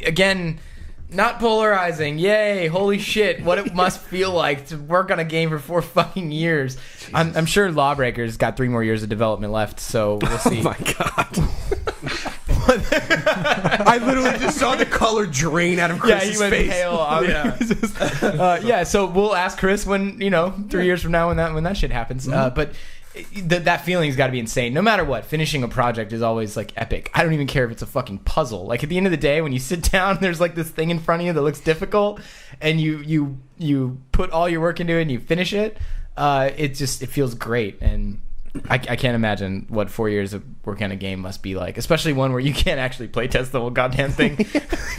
Again, not polarizing. Yay! Holy shit! What it must feel like to work on a game for 4 fucking years. I'm sure Lawbreaker's got 3 more years of development left, so we'll see. Oh my god. I literally just saw the color drain out of Chris's he went face. Pale. So we'll ask Chris when 3 years from now when that shit happens. But that feeling's got to be insane. No matter what, finishing a project is always like epic. I don't even care if it's a fucking puzzle. Like at the end of the day, when you sit down, there's like this thing in front of you that looks difficult, and you put all your work into it and you finish it. It feels great, and I can't imagine what 4 years of work on a game must be like, especially one where you can't actually play test the whole goddamn thing.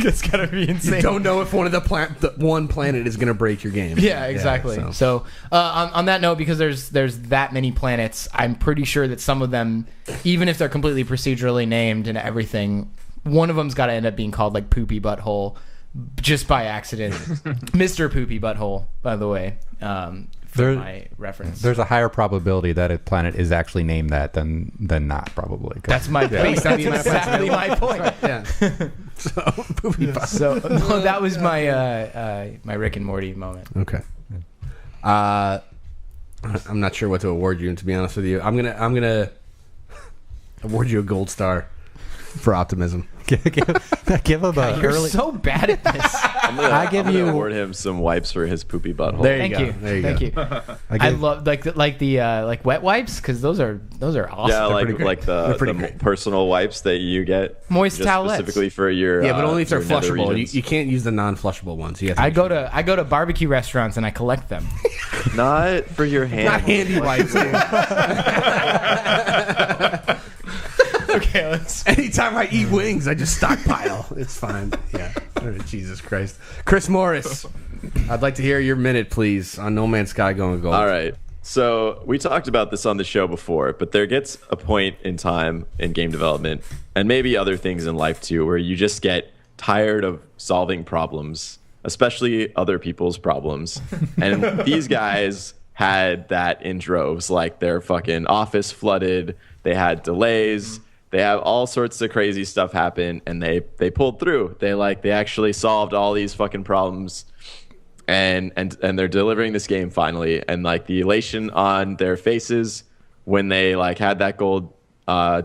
It's gotta be insane. You don't know if one of the one planet is gonna break your game. Yeah, exactly. Yeah, so on that note, because there's that many planets, I'm pretty sure that some of them, even if they're completely procedurally named and everything, one of them's got to end up being called like Poopy Butthole, just by accident. Mr. Poopy Butthole, by the way. for my reference. There's a higher probability that a planet is actually named that than not, probably. That's my point. That's exactly my point. Yeah. So no, that was my my Rick and Morty moment. Okay. I'm not sure what to award you, and to be honest with you, I'm gonna award you a gold star for optimism. give him a You're early. so bad at this. I'm gonna award him some wipes for his poopy butthole. There you Thank go. you. There you Thank go. you. I love like the wet wipes because those are awesome. Yeah, pretty great. like They're pretty the great. personal wipes that you get. Moist just towelettes. specifically for your Yeah, but only if they're your nether flushable. regions. You can't use the non-flushable ones. You have to I go to barbecue restaurants and I collect them. Not for your hand. not handy wipes. Okay, let's. Anytime I eat wings, I just stockpile. It's fine. Yeah. Oh, Jesus Christ. Chris Morris, I'd like to hear your minute, please, on No Man's Sky going gold. All right. So we talked about this on the show before, but there gets a point in time in game development, and maybe other things in life too, where you just get tired of solving problems, especially other people's problems. And these guys had that in droves. Like their fucking office flooded, they had delays, they have all sorts of crazy stuff happen, and they pulled through. They actually solved all these fucking problems. And they're delivering this game finally, and like the elation on their faces when they like had that gold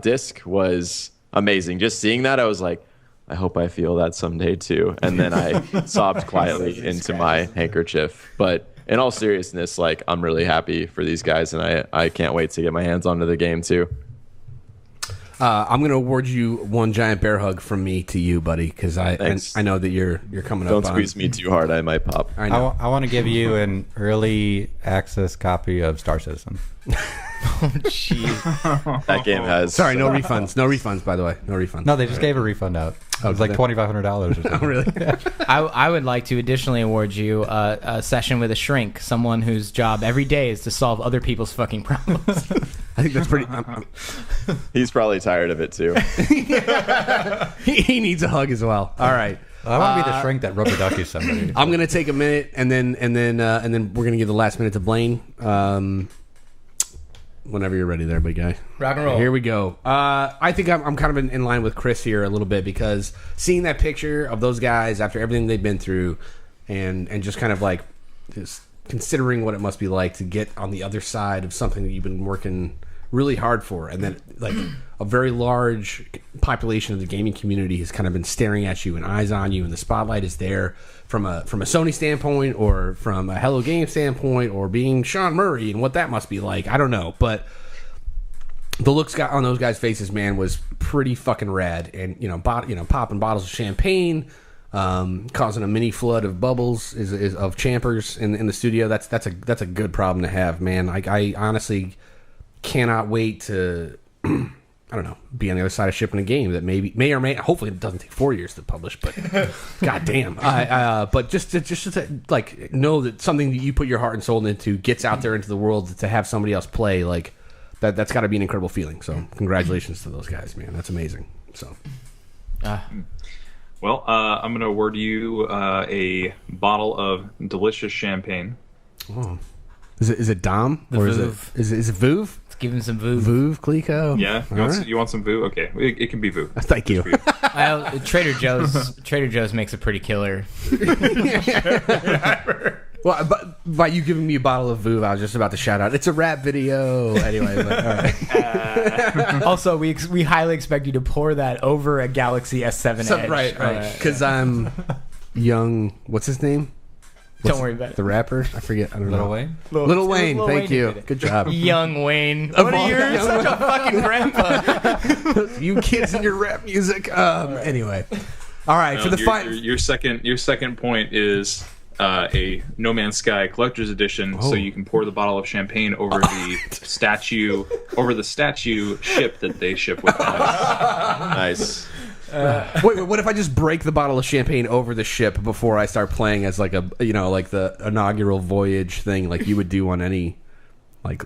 disc was amazing. Just seeing that, I was like, I hope I feel that someday too. And then I sobbed quietly into my handkerchief. But in all seriousness, like I'm really happy for these guys, and I can't wait to get my hands onto the game too. I'm going to award you one giant bear hug from me to you, buddy, because I know that you're coming Don't up. squeeze me too hard; I might pop. I know. I want to give you an early access copy of Star Citizen. Oh, jeez. That game has Sorry, no refunds. No refunds, by the way. No refunds. No, they just gave a refund out. It was like $2,500 or something. Oh, really? I would like to additionally award you a session with a shrink, someone whose job every day is to solve other people's fucking problems. I think that's pretty. He's probably tired of it too. He needs a hug as well. All right. I want to be the shrink that rubber duckies somebody. I'm gonna take a minute, and then we're gonna give the last minute to Blaine. Whenever you're ready, there, big guy. Rock and roll. Here we go. I think I'm kind of in line with Chris here a little bit, because seeing that picture of those guys after everything they've been through, and just kind of like just considering what it must be like to get on the other side of something that you've been working really hard for, and then like a very large population of the gaming community has kind of been staring at you and eyes on you, and the spotlight is there from a Sony standpoint or from a Hello Game standpoint, or being Sean Murray and what that must be like. I don't know, but the looks on those guys' faces, man, was pretty fucking rad. And popping bottles of champagne, causing a mini flood of bubbles is of champers in the studio. That's a good problem to have, man. I honestly cannot wait to I don't know, be on the other side of shipping a game that may or may, hopefully it doesn't take 4 years to publish, but goddamn. But just to like know that something that you put your heart and soul into gets out there into the world, to have somebody else play, like that's got to be an incredible feeling. So congratulations to those guys, man. That's amazing. So well, I'm going to award you a bottle of delicious champagne. Oh. Is it Dom? The or Vouv. is it Vouv? Let's give him some Vouv. Vouv, Clico? Yeah, you want some Vouv? Okay, it can be Vouv. Thank you. Trader Joe's makes a pretty killer. Well, but by you giving me a bottle of Vouv, I was just about to shout out, it's a rap video. Anyway, but, all right. Also, we highly expect you to pour that over a Galaxy S7 Edge. Right. Because I'm young. What's his name? Don't worry about it. The rapper? I forget. I don't know. Little Wayne? Little Wayne. Lil Thank Wayne you. did it. Good job. Young Wayne. You're such a fucking grandpa. You kids and your rap music. Anyway. All right. For the final. Your second point is a No Man's Sky Collector's Edition, so you can pour the bottle of champagne over the statue ship that they ship with them. Nice. Wait, what if I just break the bottle of champagne over the ship before I start playing as like like the inaugural voyage thing, like you would do on any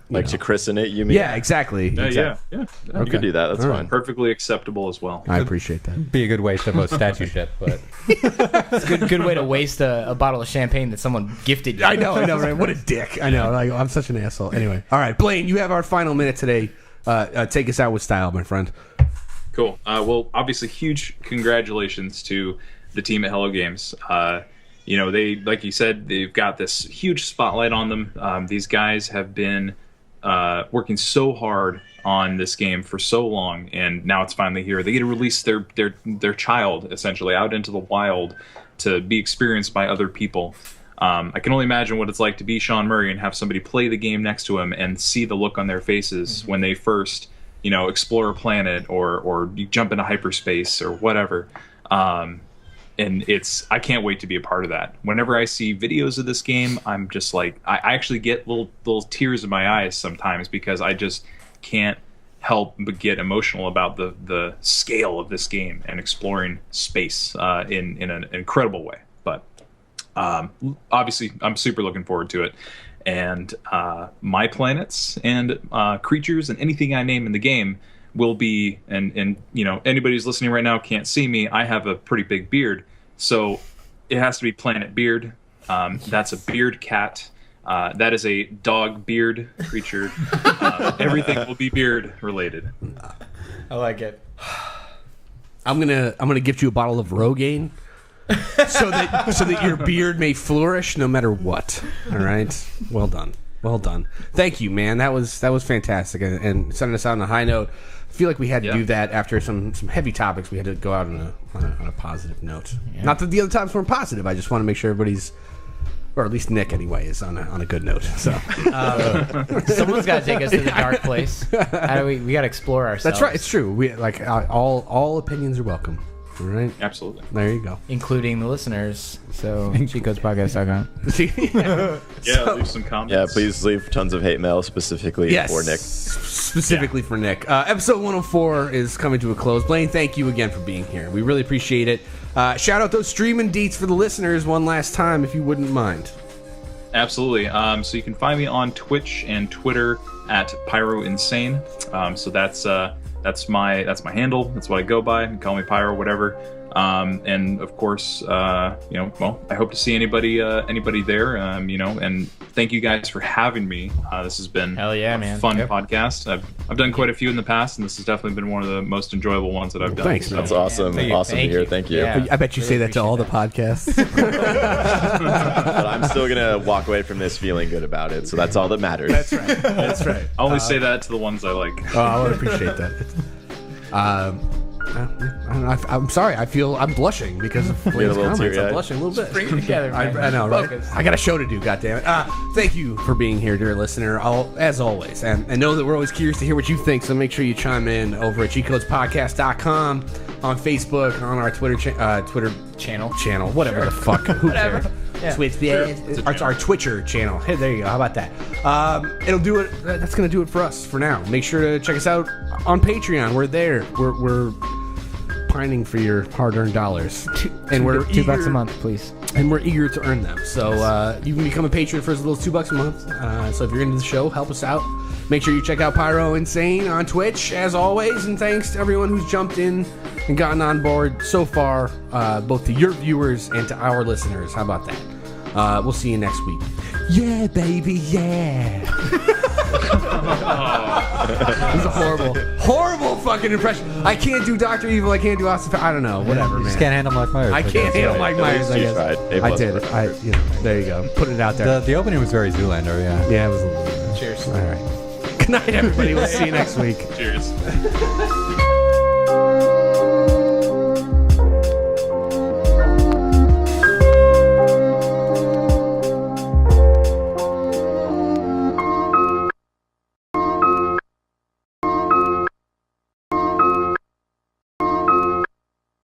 Like to christen it, you mean? Yeah, exactly. Yeah. You could do that. That's fine. Perfectly acceptable as well. I appreciate that. Be a good waste of a statueship, but It's a good way to waste a bottle of champagne that someone gifted you. I know, right? What a dick. I know. Like, I'm such an asshole. Anyway. All right, Blaine, you have our final minute today. Take us out with style, my friend. Cool. Well, obviously, huge congratulations to the team at Hello Games. They, like you said, they've got this huge spotlight on them. These guys have been working so hard on this game for so long, and now it's finally here. They get to release their child, essentially, out into the wild to be experienced by other people. I can only imagine what it's like to be Sean Murray and have somebody play the game next to him and see the look on their faces when they first, explore a planet or you jump into hyperspace or whatever. And I can't wait to be a part of that. Whenever I see videos of this game, I'm just like, I actually get little tears in my eyes sometimes because I just can't help but get emotional about the scale of this game and exploring space in an incredible way. But obviously, I'm super looking forward to it. And my planets and creatures and anything I name in the game will be, and anybody who's listening right now can't see me, I have a pretty big beard, so it has to be Planet Beard. That's a beard cat. That is a dog beard creature. Everything will be beard related. I like it. I'm gonna gift you a bottle of Rogaine, so that your beard may flourish no matter what. All right, well done. Thank you, man. That was fantastic, and sending us out on a high note. I feel like we had to do that after some heavy topics. We had to go out on a positive note. Yeah. Not that the other times weren't positive. I just want to make sure everybody's, or at least Nick anyway, is on a good note. So someone's got to take us to the dark place. How do we got to explore ourselves? That's right. It's true. We like all opinions are welcome. All right. Absolutely. There you go. Including the listeners. So cheatcodespodcast.com. Leave some comments. Yeah, please leave tons of hate mail specifically for Nick. Specifically for Nick. Episode 104 is coming to a close. Blaine, thank you again for being here. We really appreciate it. Shout out those streaming deets for the listeners one last time, if you wouldn't mind. Absolutely. So you can find me on Twitch and Twitter at PyroInsane. So that's my handle. That's what I go by. You can call me Pyro, whatever. And of course, I hope to see anybody there. And thank you guys for having me. This has been a fun podcast. I've done quite a few in the past, and this has definitely been one of the most enjoyable ones that I've done. Thanks, That's awesome. Awesome to hear. Thank you. Yeah. I bet you say that to all the podcasts. But I'm still gonna walk away from this feeling good about it. So that's all that matters. That's right. I only say that to the ones I like. Oh, I would appreciate that. I'm sorry. I'm blushing because of Blaine's comments. I'm blushing a little bit. Bring it together, man. I know, right? Focus. I got a show to do, goddammit. Thank you for being here, dear listener, as always. And know that we're always curious to hear what you think, so make sure you chime in over at cheatcodespodcast.com, on Facebook, on our Twitter channel, whatever the fuck. Who cares? Yeah. It's our Twitcher channel. Hey, there you go. How about that? It'll do it. That's gonna do it for us for now. Make sure to check us out on Patreon. We're there. We're pining for your hard-earned dollars, and we're $2 a month, please. And we're eager to earn them. So you can become a patron for as little as $2 a month. So if you're into the show, help us out. Make sure you check out PyroInsane on Twitch, as always. And thanks to everyone who's jumped in and gotten on board so far, both to your viewers and to our listeners. How about that? We'll see you next week. Yeah, baby, yeah. It was a horrible fucking impression. I can't do Dr. Evil. I can't do Austin. I don't know. Whatever, man. You just can't handle Mike Myers. I can't handle Mike Myers, I guess. I did. There you go. Put it out there. The opening was very Zoolander, yeah. Yeah, it was a little bit. Cheers. All right. Good night, everybody. We'll see you next week. Cheers.